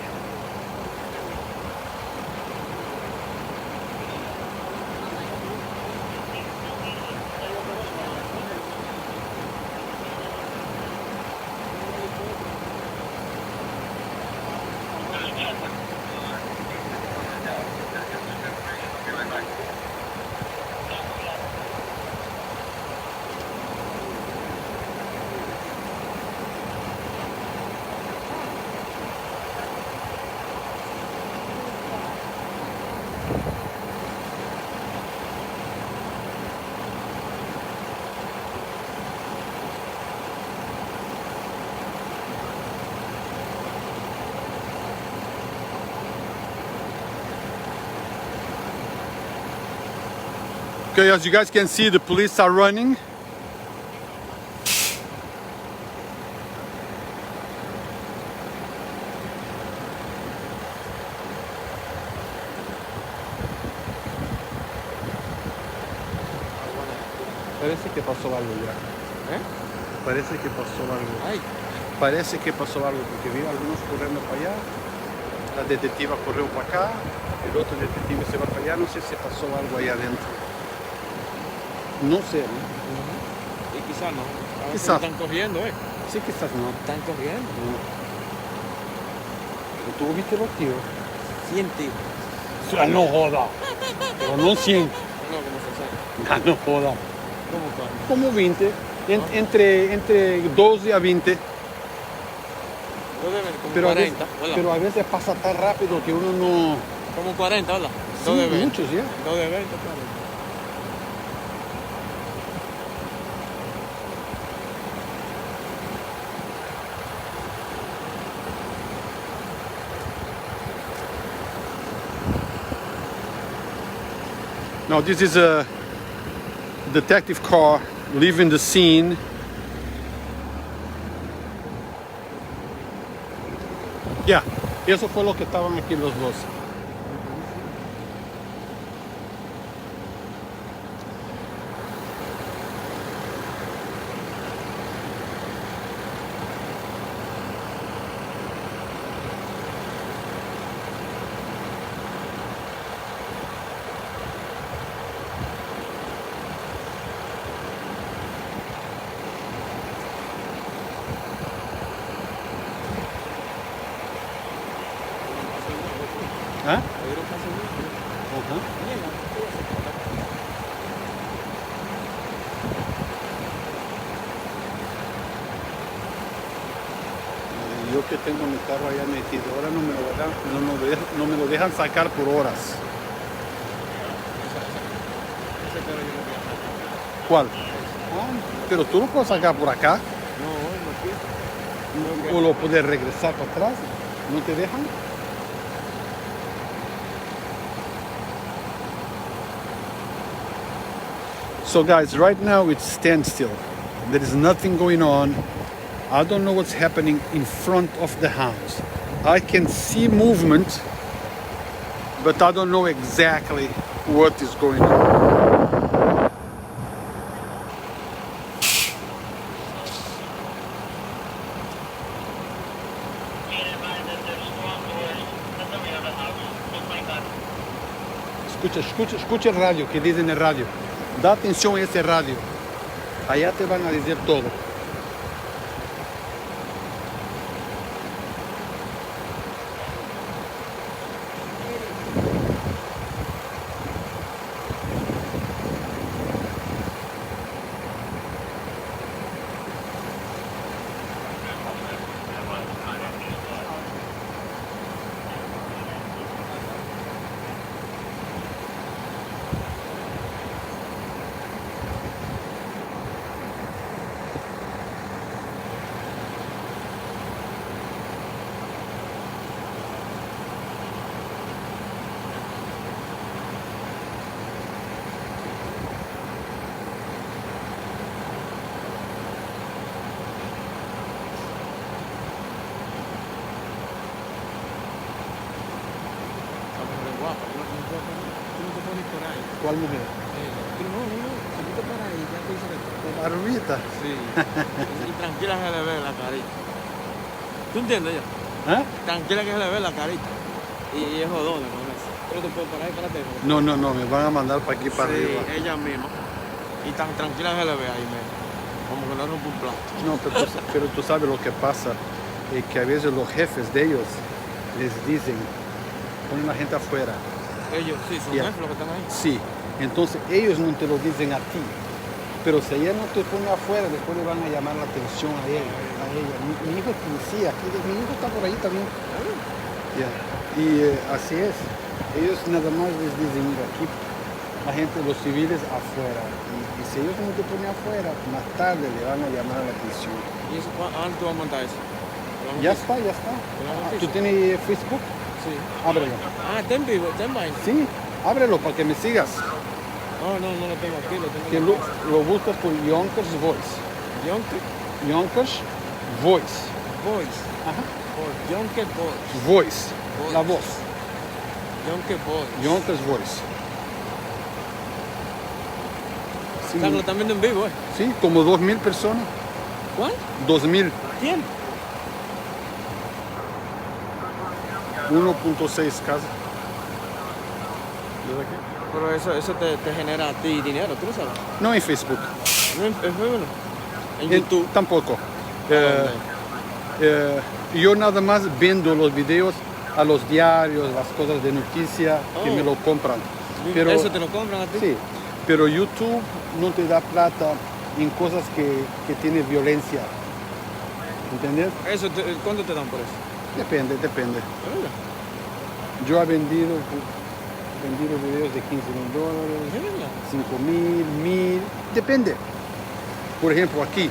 Okay, as you guys can see, the police are running. Parece que pasó algo ya. Parece que pasó algo. Ay, Parece que pasó algo porque vi algunos corriendo para allá. La detectiva corrió para acá. El otro detective se va para allá. No sé si pasó algo allá adentro. No sé, ¿no? y quizás no. A veces Quizás. están corriendo, Sí, quizás no. Están corriendo. Pero tú viste los tiros. 100 tiros. No joda. Pero no 100. No, como 60. No joda. ¿Cómo cuánto? Como 20. Entre 12 a 20. Debe haber como Pero 40, ¿verdad? pero a veces pasa tan rápido que uno no... Como 40, ¿verdad? Sí, Dos de 20. muchos ya. 2 de 20, 40. Now this is a detective car leaving the scene. Ya, eso fue lo que estaban aquí los dos. ¿Ah? Ajá. Yo que tengo mi carro allá metido, ahora no me lo dejan sacar por horas. ¿Cuál? Pero tú lo puedes sacar por acá No, o lo puedes regresar para atrás. ¿No te dejan? So guys, right now it's standstill. There is nothing going on. I don't know what's happening in front of the house. I can see movement, but I don't know exactly what is going on. Escucha el radio, que dice en el radio. Da atención a ese radio. Allá te van a decir todo. ¿Cuál mujer? La barbita. Sí. Y tranquila que le ve la carita. ¿Tú entiendes ya? ¿Ah? Tranquila que se le ve la carita. Y es jodona con eso. Pero te puedo parar, espérate. No, me van a mandar para aquí, para Sí, arriba. ella misma. Y tan tranquila que le ve ahí, como que no rompe un plato. No, pero tú sabes lo que pasa, que a veces los jefes de ellos les dicen, ponen la gente afuera. Ellos, sí, son Ya. jefes los que están ahí. Sí, entonces ellos no te lo dicen a ti. Pero si ella no te pone afuera, después le van a llamar la atención a él, a ella. Mi hijo es policía, mi hijo está por ahí también. Ya. Y así es. Ellos nada más les dicen, mira, aquí la gente, los civiles afuera. Y si ellos no te ponen afuera, más tarde le van a llamar la atención. ¿Y eso cuándo tú vas a montar eso? Ya está. ¿Tú tienes Facebook? Sí. Ábrelo. Ah, está en vivo, está en vaina. Sí, ábrelo para que me sigas. No lo tengo aquí, lo tengo Que en lo buscas por Yonkers Voice. Yonkers Yonkers Voice. Boys. Ajá. Yonkers Boys. Voice. La voz. Yonkers Boys. Yonkers Voice. Sí, O sea, lo están viendo en vivo, ¿eh? sí, como 2.000 personas. ¿Cuál? 2.000. ¿Quién? 1.6 casas. ¿Ves aquí? Pero eso te genera a ti dinero, ¿tú lo sabes? No en Facebook. No, en Facebook no. En YouTube. Tampoco. Yo nada más vendo los videos a los diarios, las cosas de noticia que Oh. me lo compran. Pero, ¿Eso te lo compran a ti? sí, pero YouTube no te da plata en cosas que tienen violencia. ¿Entendés? ¿Cuánto te dan por eso? Depende. ¿De verdad? Yo he vendido videos de $15,000, ¿De verdad? 5.000, 1.000, depende. Por ejemplo, aquí,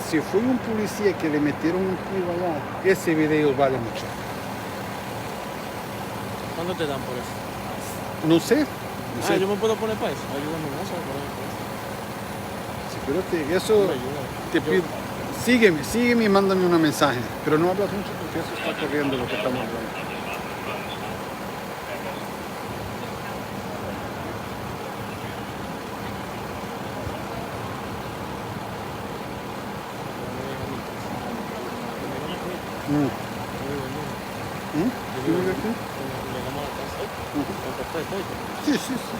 si fue un policía que le metieron un tiro allá, ese video vale mucho. ¿Cuánto te dan por eso? No sé. Yo me puedo poner para eso. Ayúdame en eso. Sí, pero eso Me ayuda. te pido. Sígueme y mándame un mensaje. Pero no hablas mucho porque eso está corriendo lo que estamos hablando. ¿Tú vives aquí? Llegamos a la casa. Sí, sí, sí.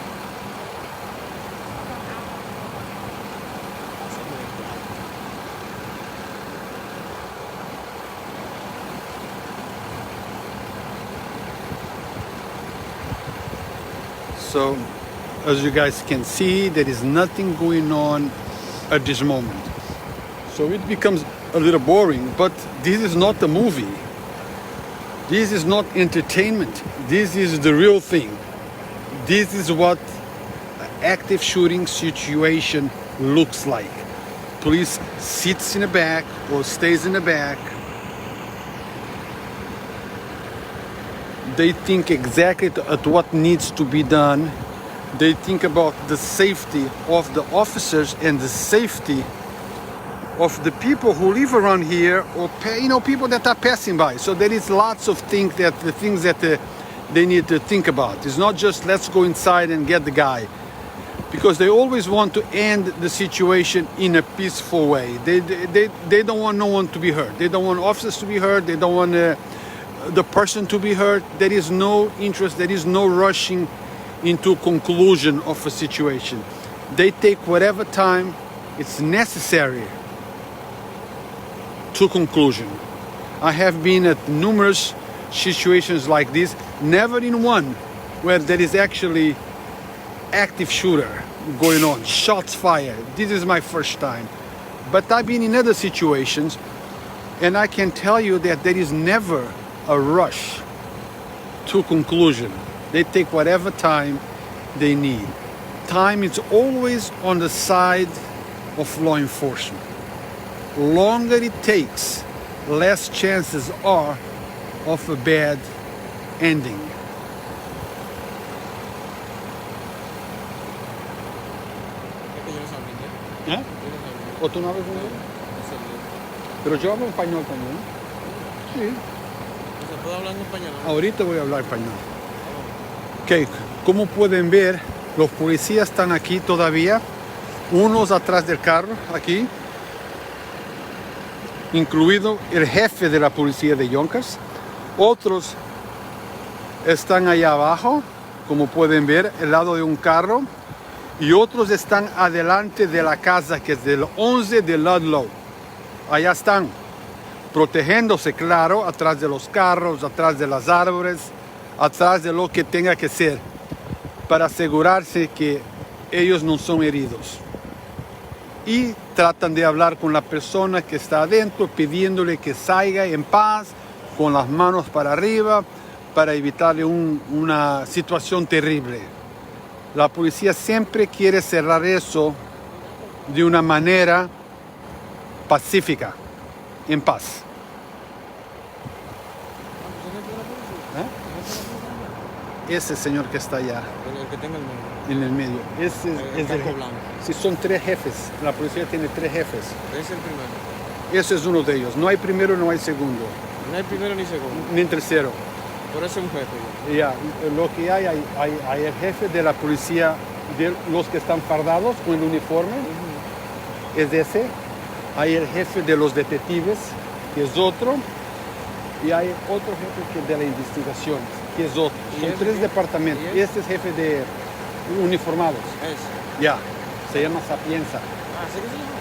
So, as you guys can see, there is nothing going on at this moment. So it becomes a little boring, but this is not a movie. This is not entertainment. This is the real thing. This is what an active shooting situation looks like. Police sits in the back or stays in the back. They think exactly at what needs to be done. They think about the safety of the officers and the safety of the people who live around here, or people that are passing by. So there is lots of things that they need to think about. It's not just let's go inside and get the guy, because they always want to end the situation in a peaceful way. They don't want no one to be hurt. They don't want officers to be hurt. They don't want the person to be hurt. There is no interest. There is no rushing into conclusion of a situation. They take whatever time it's necessary to conclusion. I have been at numerous situations like this, never in one where there is actually active shooter going on, shots fired. This is my first time. But I've been in other situations, and I can tell you that there is never a rush to conclusion. They take whatever time they need. Time is always on the side of law enforcement. Longer it takes, less chances are of a bad ending. ¿Eh? ¿O tú no hablas inglés? Pero yo hablo español también. Sí. ¿Se puede hablar en español? Ahorita voy a hablar español. Ok, como pueden ver, los policías están aquí todavía. Unos atrás del carro, aquí. Incluido el jefe de la policía de Yonkers. Otros están allá abajo, como pueden ver, al lado de un carro. Y otros están adelante de la casa, que es del 11 de Ludlow. Allá están, protegiéndose, claro, atrás de los carros, atrás de las árboles, atrás de lo que tenga que ser, para asegurarse que ellos no son heridos. Y tratan de hablar con la persona que está adentro, pidiéndole que salga en paz, con las manos para arriba, para evitarle una situación terrible. La policía siempre quiere cerrar eso de una manera pacífica, en paz. ese señor que está allá, El que tenga el medio. en el medio. Ese El es el casco blanco. Si son 3 jefes, la policía tiene 3 jefes. Es el primero. Ese es uno de ellos. No hay primero, no hay segundo, No hay primero ni segundo. ni tercero. Por eso es un jefe. Ya, lo que hay el jefe de la policía, de los que están fardados con el uniforme, es ese. Hay el jefe de los detectives, que es otro. Y hay otro jefe que de la investigación, que es otro. ¿Y Son ese 3 qué? departamentos. ¿Y ese? Este es jefe de uniformados. Es. Ya, se llama Sapienza. Ah, ¿sí que se llama?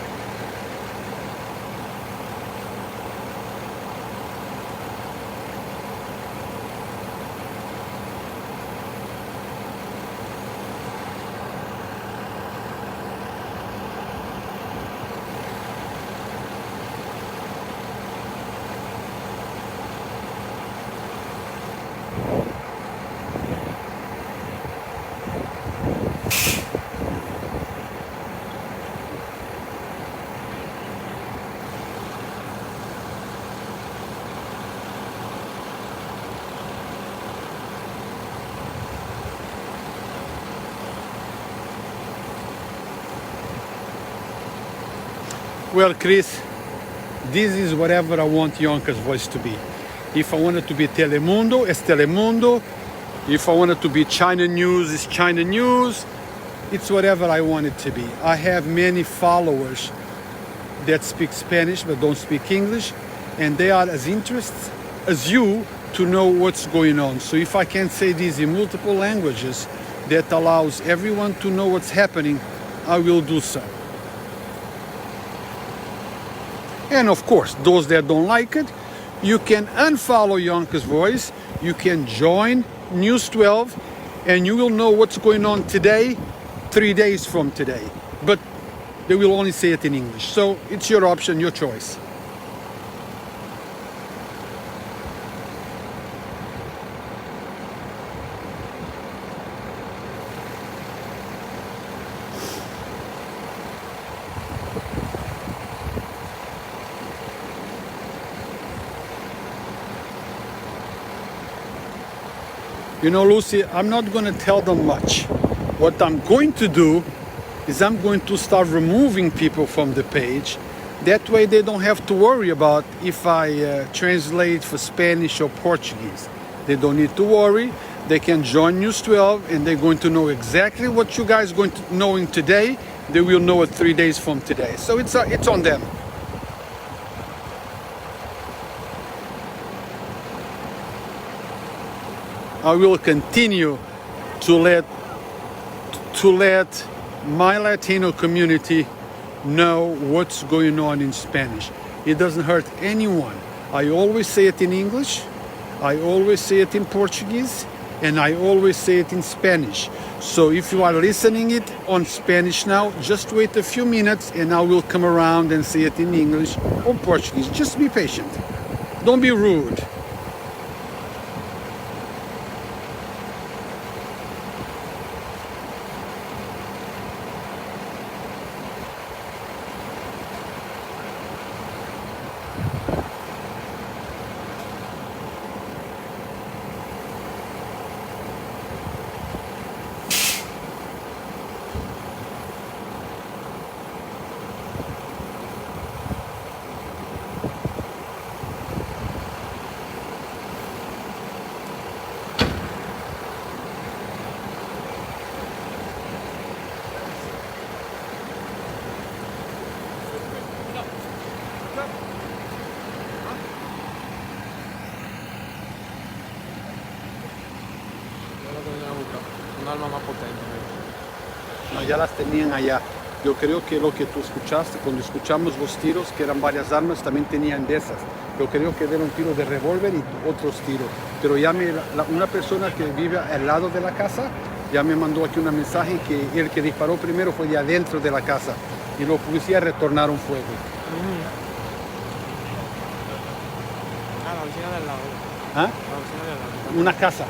Well, Chris, this is whatever I want Yonkers voice to be. If I want it to be Telemundo, it's Telemundo. If I want it to be China News, it's China News. It's whatever I want it to be. I have many followers that speak Spanish but don't speak English, and they are as interested as you to know what's going on. So if I can say this in multiple languages that allows everyone to know what's happening, I will do so. And of course, those that don't like it, you can unfollow Yonkers Voice, you can join News 12, and you will know what's going on today, 3 days from today. But they will only say it in English. So it's your option, your choice. You know, Lucy, I'm not going to tell them much. What I'm going to do is I'm going to start removing people from the page. That way they don't have to worry about if I translate for Spanish or Portuguese. They don't need to worry. They can join News 12 and they're going to know exactly what you guys are going to knowing today. They will know it 3 days from today. So it's on them. I will continue to let my Latino community know what's going on in Spanish. It doesn't hurt anyone. I always say it in English, I always say it in Portuguese, and I always say it in Spanish. So if you are listening it on Spanish now, just wait a few minutes and I will come around and say it in English or Portuguese. Just be patient. Don't be rude. Un alma más potente. No, ya las tenían allá. Yo creo que lo que tú escuchaste, cuando escuchamos los tiros, que eran varias armas, también tenían de esas. Yo creo que era un tiro de revólver y otros tiros. Pero ya una persona que vive al lado de la casa, ya me mandó aquí un mensaje que el que disparó primero fue de adentro de la casa. Y los policías retornaron fuego. La vecina del lado. ¿Ah? La vecina del lado. Una casa.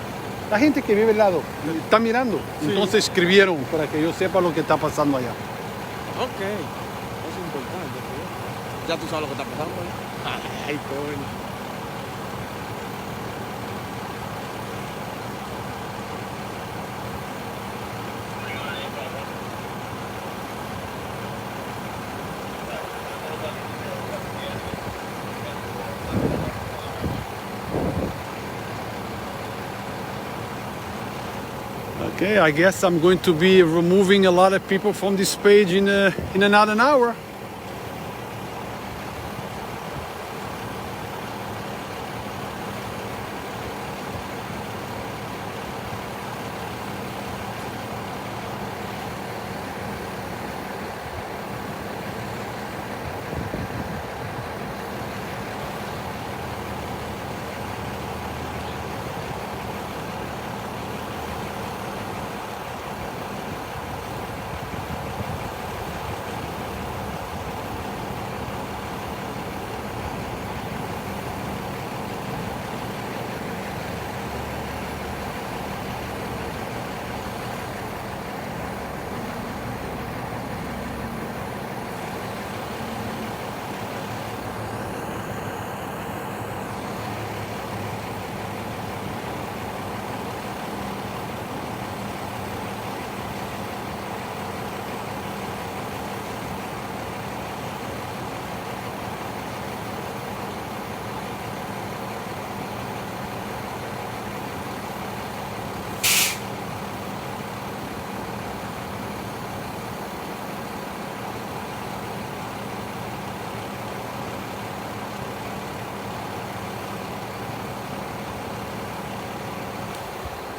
La gente que vive al lado está mirando. Sí. Entonces escribieron para que yo sepa lo que está pasando allá. Ok. Eso es importante. ¿Sí? Ya tú sabes lo que está pasando ahí. Ay, coño. Okay, I guess I'm going to be removing a lot of people from this page in another hour.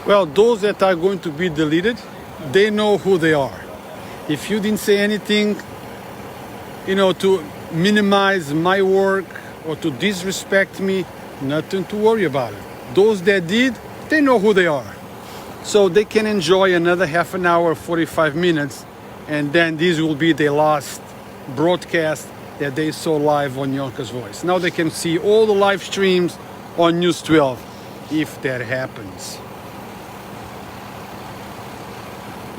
Well, those that are going to be deleted, they know who they are. If you didn't say anything, to minimize my work or to disrespect me, nothing to worry about it. Those that did, they know who they are. So they can enjoy another half an hour, 45 minutes, and then this will be the last broadcast that they saw live on Yonkers Voice. Now they can see all the live streams on News 12, if that happens.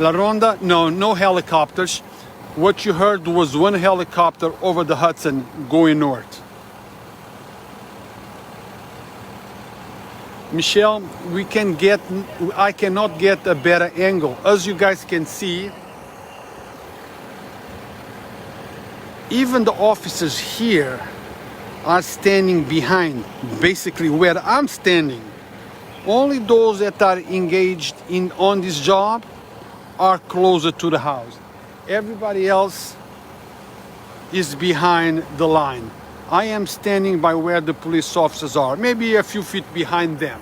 La Ronda, no helicopters. What you heard was one helicopter over the Hudson going north. Michelle, I cannot get a better angle. As you guys can see, even the officers here are standing behind, basically where I'm standing. Only those that are engaged on this job are closer to the house. Everybody else is behind the line. I am standing by where the police officers are, maybe a few feet behind them.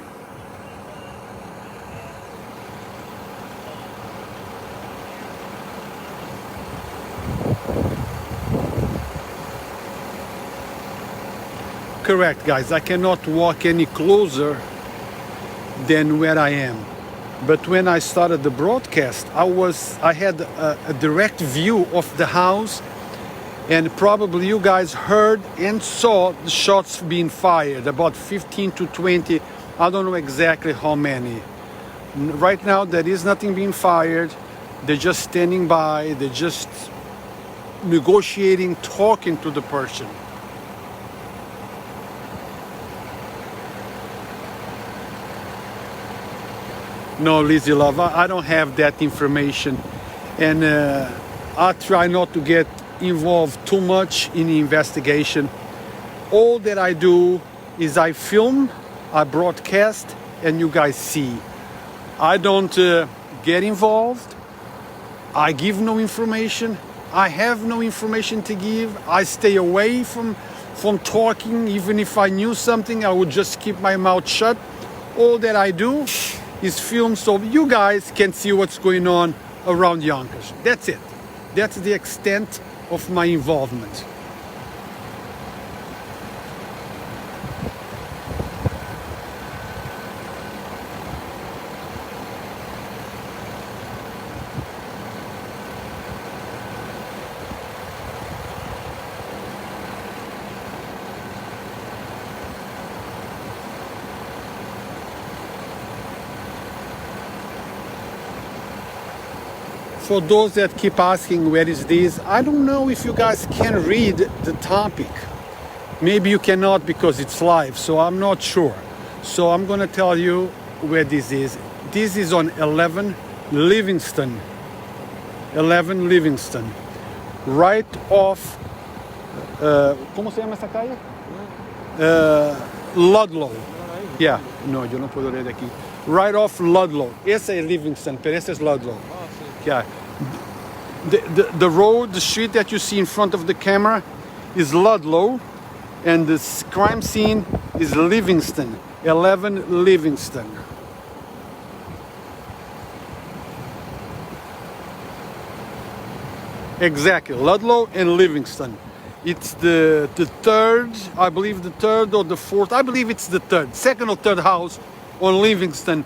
Correct, guys. I cannot walk any closer than where I am. But when I started the broadcast, I had a direct view of the house, and probably you guys heard and saw the shots being fired, about 15 to 20. I don't know exactly how many. Right now, there is nothing being fired. They're just standing by. They're just negotiating, talking to the person. No, Lizzie Love, I don't have that information, and I try not to get involved too much in the investigation. All that I do is I film, I broadcast, and you guys see. I don't get involved. I give no information. I have no information to give. I stay away from talking. Even if I knew something, I would just keep my mouth shut. All that I do is film so you guys can see what's going on around Yonkers. That's it. That's the extent of my involvement. For those that keep asking where is this, I don't know if you guys can read the topic. Maybe you cannot because it's live, so I'm not sure. So I'm gonna tell you where this is. This is on 11 Livingston. 11 Livingston. Right off, ¿cómo se llama esa calle? Ludlow. Yeah, no, yo no puedo leer aquí. right off Ludlow. Esse é Livingston, but esse é Ludlow. Oh, sim. Yeah. The road, the street that you see in front of the camera is Ludlow, and the crime scene is Livingston, 11 Livingston. Exactly, Ludlow and Livingston. It's the third, I believe the third or the fourth, I believe it's the third, second or third house on Livingston.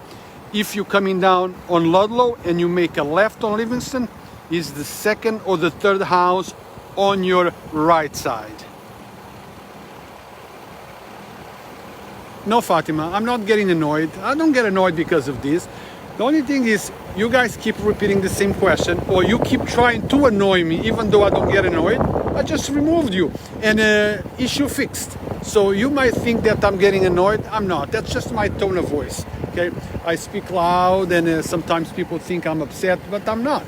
If you're coming down on Ludlow and you make a left on Livingston, is the second or the third house on your right side. No, Fatima, I'm not getting annoyed. I don't get annoyed because of this. The only thing is you guys keep repeating the same question, or you keep trying to annoy me even though I don't get annoyed. I just removed you and issue fixed. So you might think that I'm getting annoyed. I'm not. That's just my tone of voice. Okay, I speak loud and sometimes people think I'm upset, but I'm not.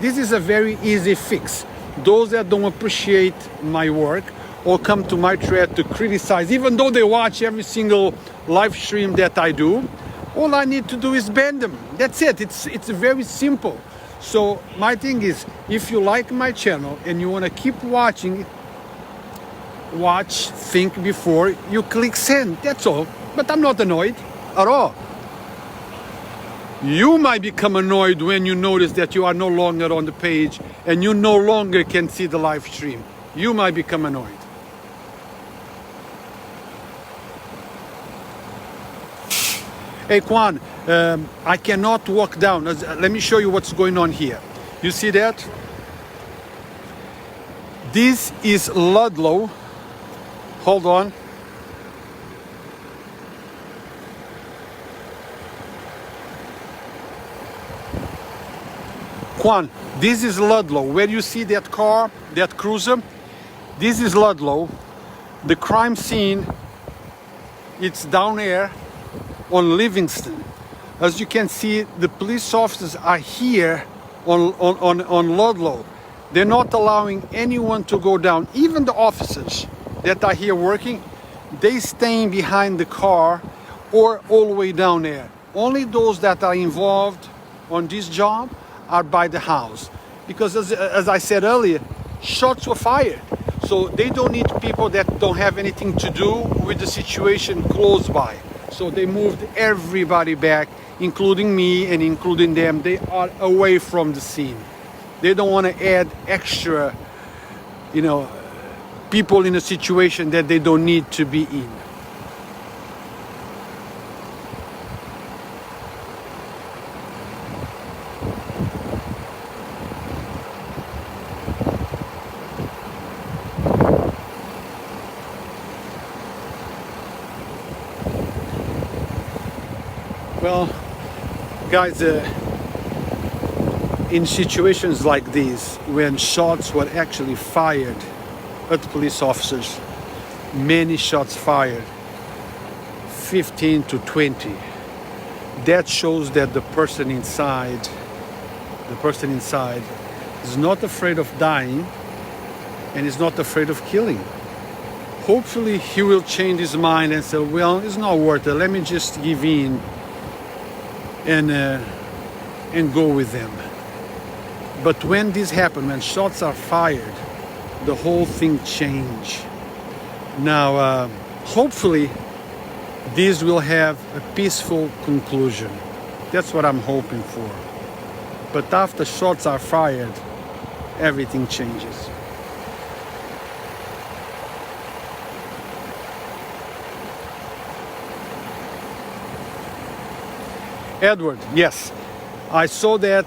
This is a very easy fix. Those that don't appreciate my work or come to my thread to criticize, even though they watch every single live stream that I do, all I need to do is ban them. That's it. It's very simple. So my thing is, if you like my channel and you want to keep watching, watch, think before you click send. That's all. But I'm not annoyed at all. You might become annoyed when you notice that you are no longer on the page and you no longer can see the live stream. You might become annoyed. Hey Kwan, I cannot walk down. Let me show you what's going on here. You see that? This is Ludlow. Hold on. Kwan, this is Ludlow. Where you see that car, that cruiser, this is Ludlow. The crime scene, it's down there on Livingston. As you can see, the police officers are here on Ludlow. They're not allowing anyone to go down. Even the officers that are here working, they staying behind the car or all the way down there. Only those that are involved on this job are by the house. Because as I said earlier, shots were fired. So they don't need people that don't have anything to do with the situation close by. So they moved everybody back, including me and including them. They are away from the scene. They don't want to add extra, people in a situation that they don't need to be in. Well, guys, in situations like these, when shots were actually fired at police officers, many shots fired, 15 to 20, that shows that the person inside is not afraid of dying and is not afraid of killing. Hopefully he will change his mind and say, well, it's not worth it, let me just give in and go with them. But when this happens, when shots are fired, the whole thing change. Now, hopefully, this will have a peaceful conclusion. That's what I'm hoping for. But after shots are fired, everything changes. Edward, yes, I saw that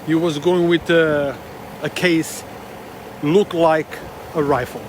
he was going with a case, looked like a rifle.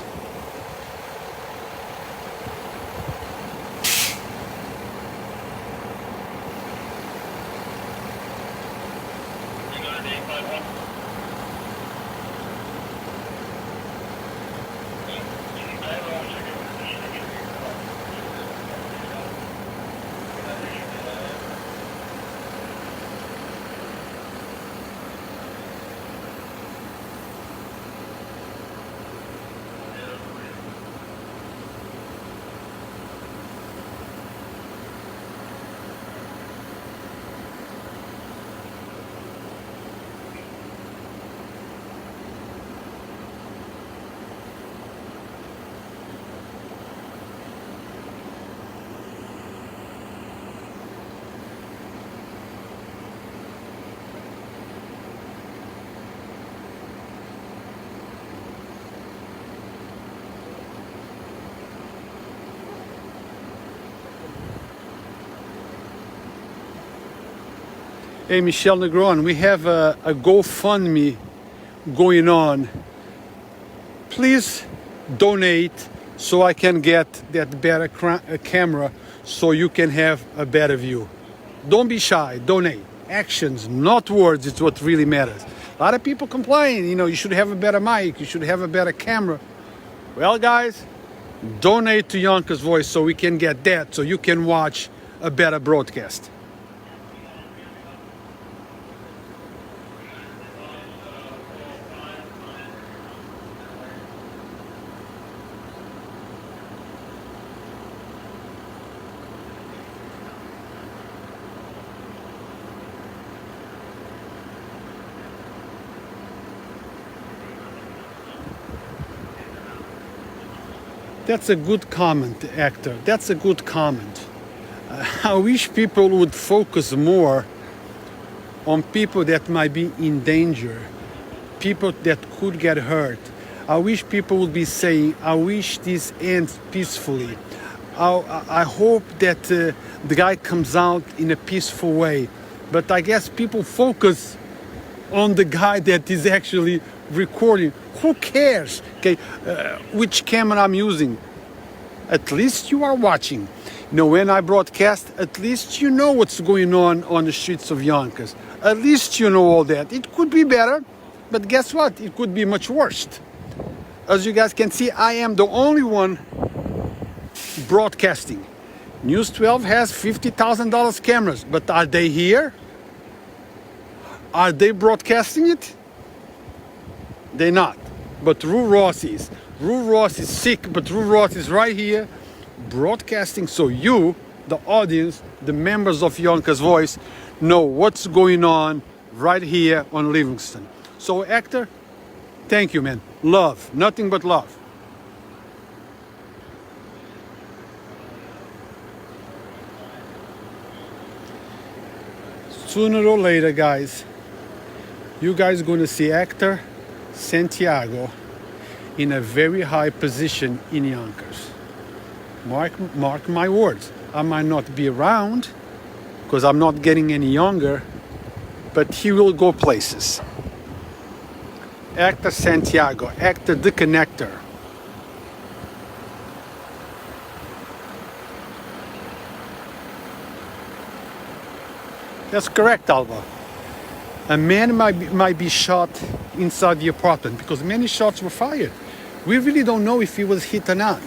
Hey, Michelle Negron, we have a GoFundMe going on. Please donate so I can get that better camera so you can have a better view. Don't be shy, donate. Actions, not words, it's what really matters. A lot of people complain, you know, you should have a better mic, you should have a better camera. Well, guys, donate to Yonkers Voice so we can get that, so you can watch a better broadcast. That's a good comment, actor. That's a good comment. I wish people would focus more on people that might be in danger, people that could get hurt. I wish people would be saying, I wish this ends peacefully. I hope that the guy comes out in a peaceful way. But I guess people focus on the guy that is actually recording. Who cares, okay, which camera I'm using? At least you are watching. You know, when I broadcast, at least you know what's going on the streets of Yonkers. At least you know all that. It could be better, but guess what? It could be much worse. As you guys can see, I am the only one broadcasting. News 12 has $50,000 cameras, but are they here? Are they broadcasting it? They're not. But Rue Ross is. Rue Ross is sick, but Rue Ross is right here broadcasting so you, the audience, the members of Yonkers Voice, know what's going on right here on Livingston. So, actor, thank you, man. Love. Nothing but love. Sooner or later, guys, you guys are going to see actor Santiago in a very high position in Yonkers. Mark my words. I might not be around because I'm not getting any younger, but he will go places. Actor Santiago, actor the connector. That's correct, Alba. A man might be shot inside the apartment because many shots were fired. We really don't know if he was hit or not.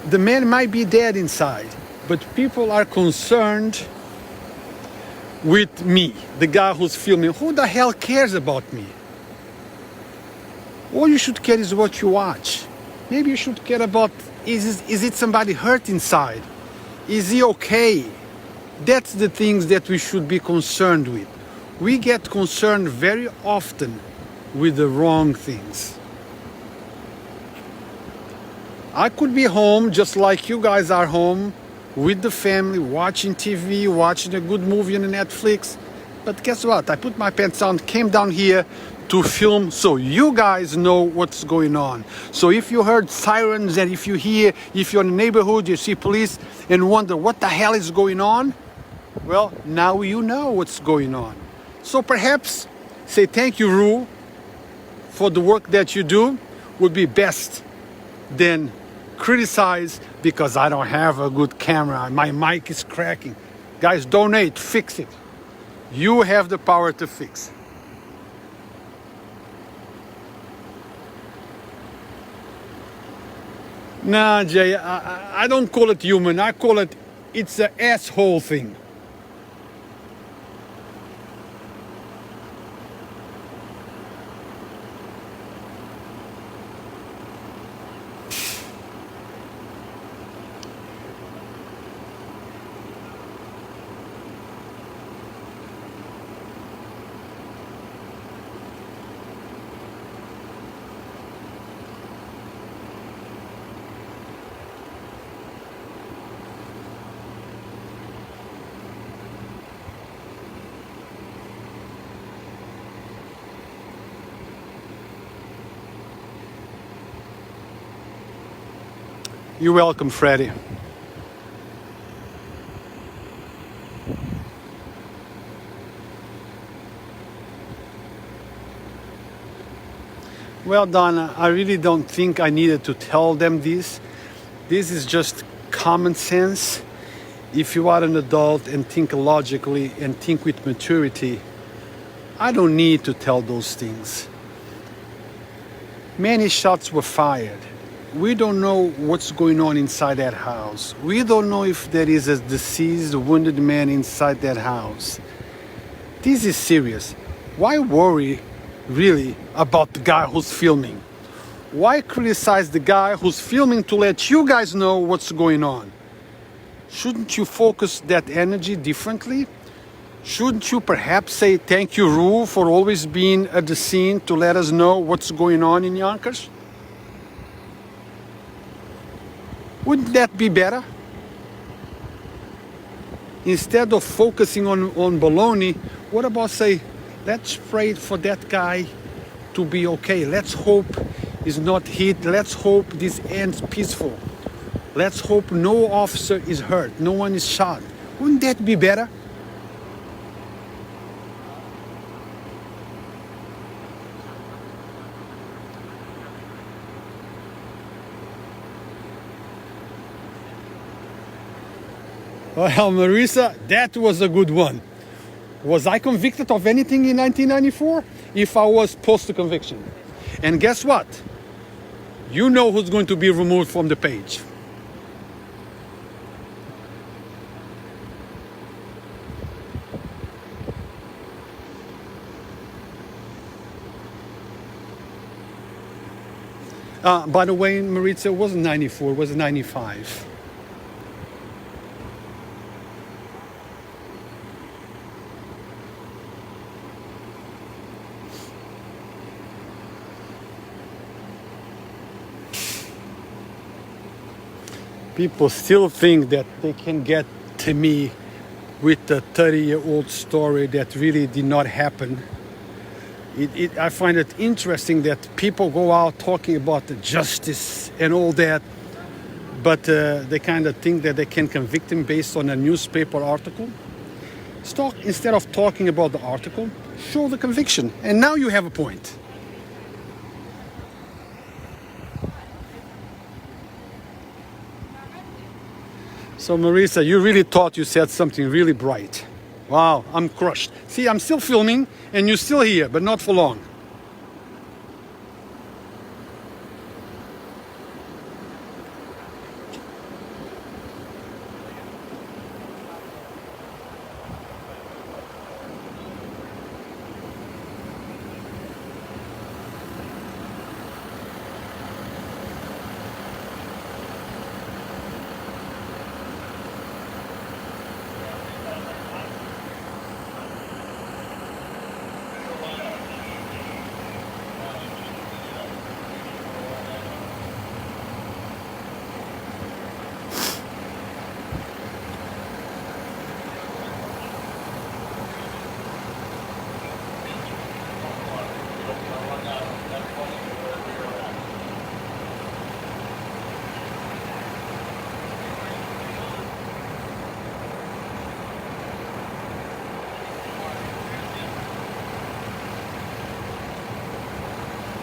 The man might be dead inside, but people are concerned with me, the guy who's filming. Who the hell cares about me? All you should care is what you watch. Maybe you should care about, is it somebody hurt inside? Is he okay? That's the things that we should be concerned with. We get concerned very often with the wrong things. I could be home just like you guys are home with the family, watching TV, watching a good movie on Netflix. But guess what? I put my pants on, came down here to film so you guys know what's going on. So if you heard sirens and if you're in the neighborhood, you see police and wonder what the hell is going on, well, now you know what's going on. So perhaps say thank you, Rue, for the work that you do would be best than criticize because I don't have a good camera, my mic is cracking. Guys, donate, fix it. You have the power to fix. Nah, Jay, I don't call it human. I call it's an asshole thing. You're welcome, Freddie. Well, Donna, I really don't think I needed to tell them this. This is just common sense. If you are an adult and think logically and think with maturity, I don't need to tell those things. Many shots were fired. We don't know what's going on inside that house. We don't know if there is a deceased, wounded man inside that house. This is serious. Why worry, really, about the guy who's filming? Why criticize the guy who's filming to let you guys know what's going on? Shouldn't you focus that energy differently? Shouldn't you perhaps say thank you, Rue, for always being at the scene to let us know what's going on in Yonkers? Wouldn't that be better? Instead of focusing on baloney, what about say, let's pray for that guy to be okay. Let's hope he's not hit. Let's hope this ends peaceful. Let's hope no officer is hurt, no one is shot. Wouldn't that be better? Well, Marisa, that was a good one. Was I convicted of anything in 1994? If I was post-conviction. And guess what? You know who's going to be removed from the page. By the way, Maritza, it wasn't 94, it was 95. People still think that they can get to me with a 30-year-old story that really did not happen. I find it interesting that people go out talking about the justice and all that, but they kind of think that they can convict him based on a newspaper article. Instead of talking about the article, show the conviction. And now you have a point. So Marisa, you really thought you said something really bright. Wow, I'm crushed. See, I'm still filming and you're still here, but not for long.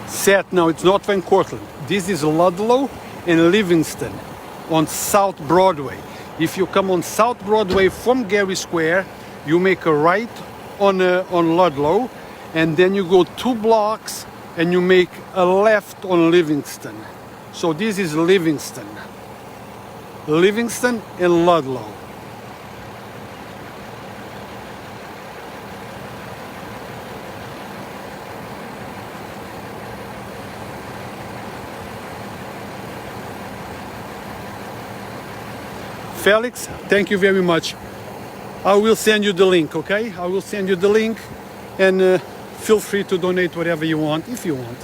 Set, no, it's not Van Cortlandt. This is Ludlow and Livingston on South Broadway. If you come on South Broadway from Gary Square, you make a right on Ludlow, and then you go 2 blocks and you make a left on Livingston. So this is Livingston. Livingston and Ludlow. Felix, thank you very much. I will send you the link, okay? I will send you the link, and feel free to donate whatever you want, if you want.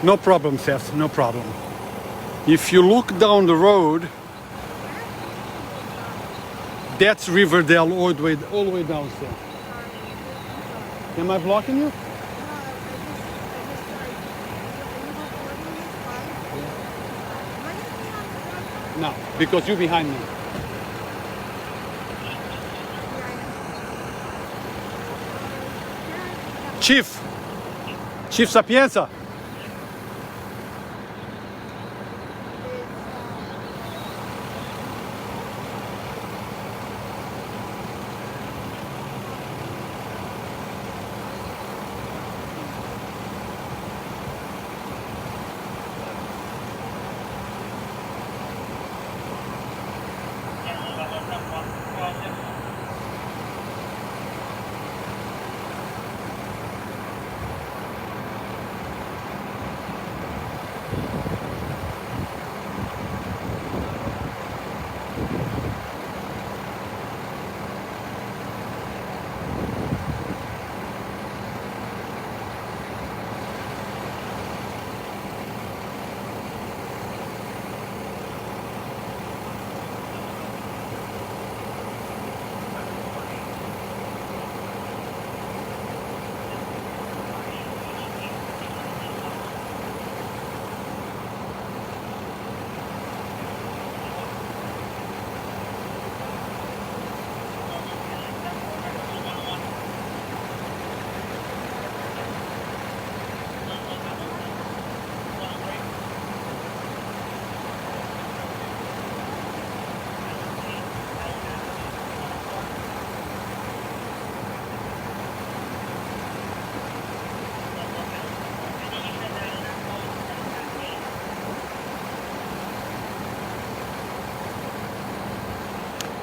No problem, Seth, no problem. If you look down the road, that's Riverdale all the way down, Seth. Am I blocking you? No, because you're behind me. Chief Sapienza.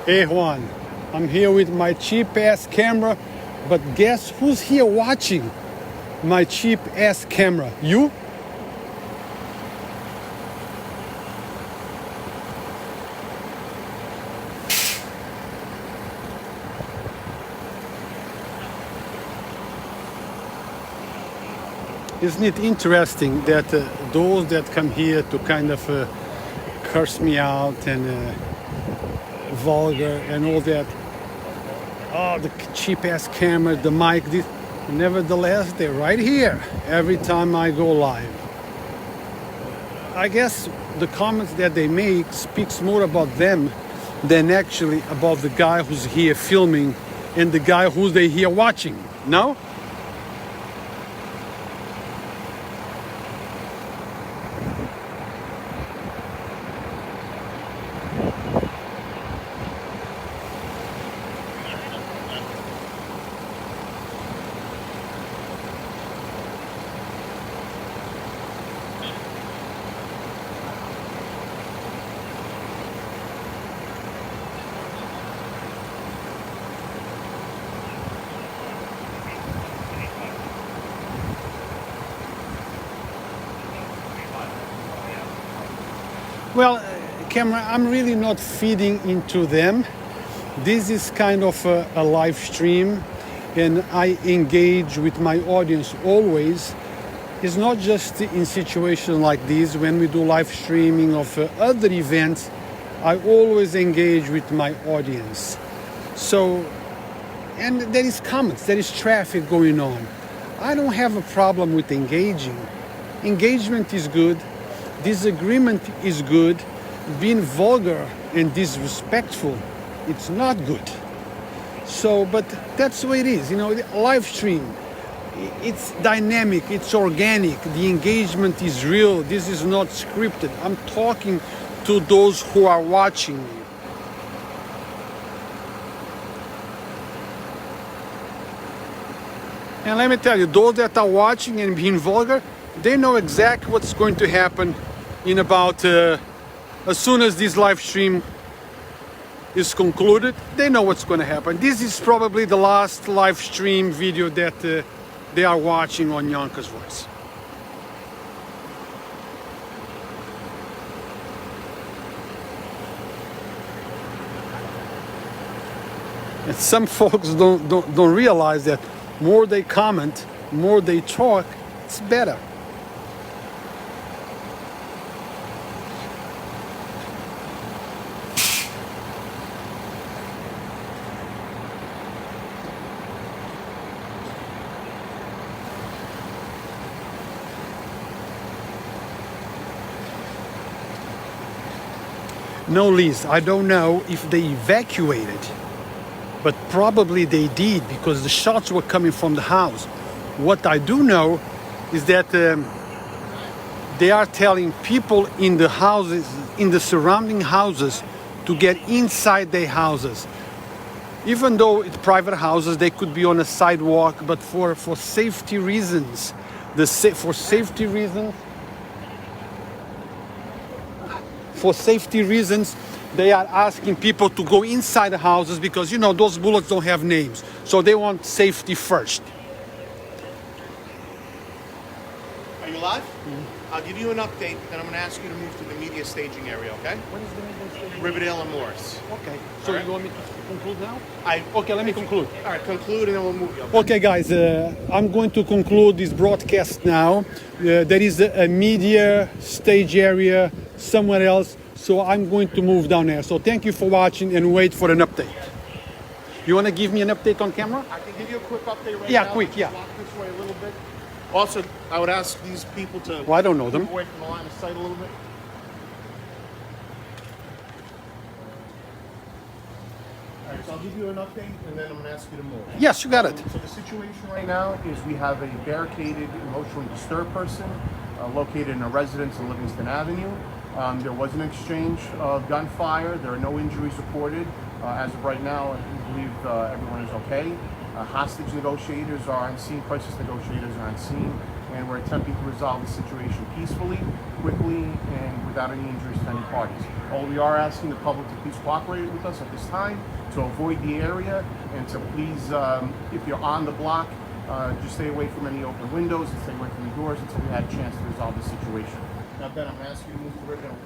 Hey Juan, I'm here with my cheap ass camera, but guess who's here watching my cheap ass camera? You? Isn't it interesting that those that come here to kind of curse me out and vulgar and all that, oh, the cheap ass camera, the mic, this, nevertheless they're right here every time I go live. I guess the comments that they make speaks more about them than actually about the guy who's here filming and the guy who's they here watching. No? Well, camera, I'm really not feeding into them. This is kind of a live stream, and I engage with my audience always. It's not just in situations like this. When we do live streaming of other events, I always engage with my audience. So, and there is comments, there is traffic going on. I don't have a problem with engaging. Engagement is good. Disagreement is good. Being vulgar and disrespectful, it's not good. So, but that's the way it is. You know, the live stream, it's dynamic, it's organic. The engagement is real. This is not scripted. I'm talking to those who are watching me. And let me tell you, those that are watching and being vulgar, they know exactly what's going to happen in about, as soon as this live stream is concluded, they know what's going to happen. This is probably the last live stream video that they are watching on Yonkers Voice. And some folks don't realize that more they comment, more they talk, it's better. No, Liz, I don't know if they evacuated, but probably they did because the shots were coming from the house. What I do know is that they are telling people in the houses, in the surrounding houses, to get inside their houses. Even though it's private houses, they could be on a sidewalk, but for safety reasons, for safety reasons, they are asking people to go inside the houses because, you know, those bullets don't have names. So they want safety first. Are you live? I'll give you an update, then I'm going to ask you to move to the media staging area, okay? What is the media staging? Riverdale and Morris. Okay. So Alright. you want me to conclude now? Okay, Okay, let me conclude. All right, conclude and then we'll move you. Okay? Okay, guys, I'm going to conclude this broadcast now. There is a media stage area somewhere else, so I'm going to move down there. So thank you for watching and wait for an update. You want to give me an update on camera? I can give you a quick update right now. Yeah, quick, yeah. Walk this way a little bit. Also, I would ask these people to Well, I don't know them. move away from the line of sight a little bit. All right, so I'll give you an update and then I'm going to ask you to move. Yes, you got it. So the situation right now is we have a barricaded, emotionally disturbed person located in a residence on Livingston Avenue. There was an exchange of gunfire. There are no injuries reported. As of right now, I believe everyone is okay. Hostage negotiators are on scene, crisis negotiators are on scene, and we're attempting to resolve the situation peacefully, quickly, and without any injuries to any parties. All we are asking the public to please cooperate with us at this time, to avoid the area, and to please, if you're on the block, just stay away from any open windows and stay away from the doors until we had a chance to resolve the situation. Now, Ben, I'm going to ask you to move to Riverdale.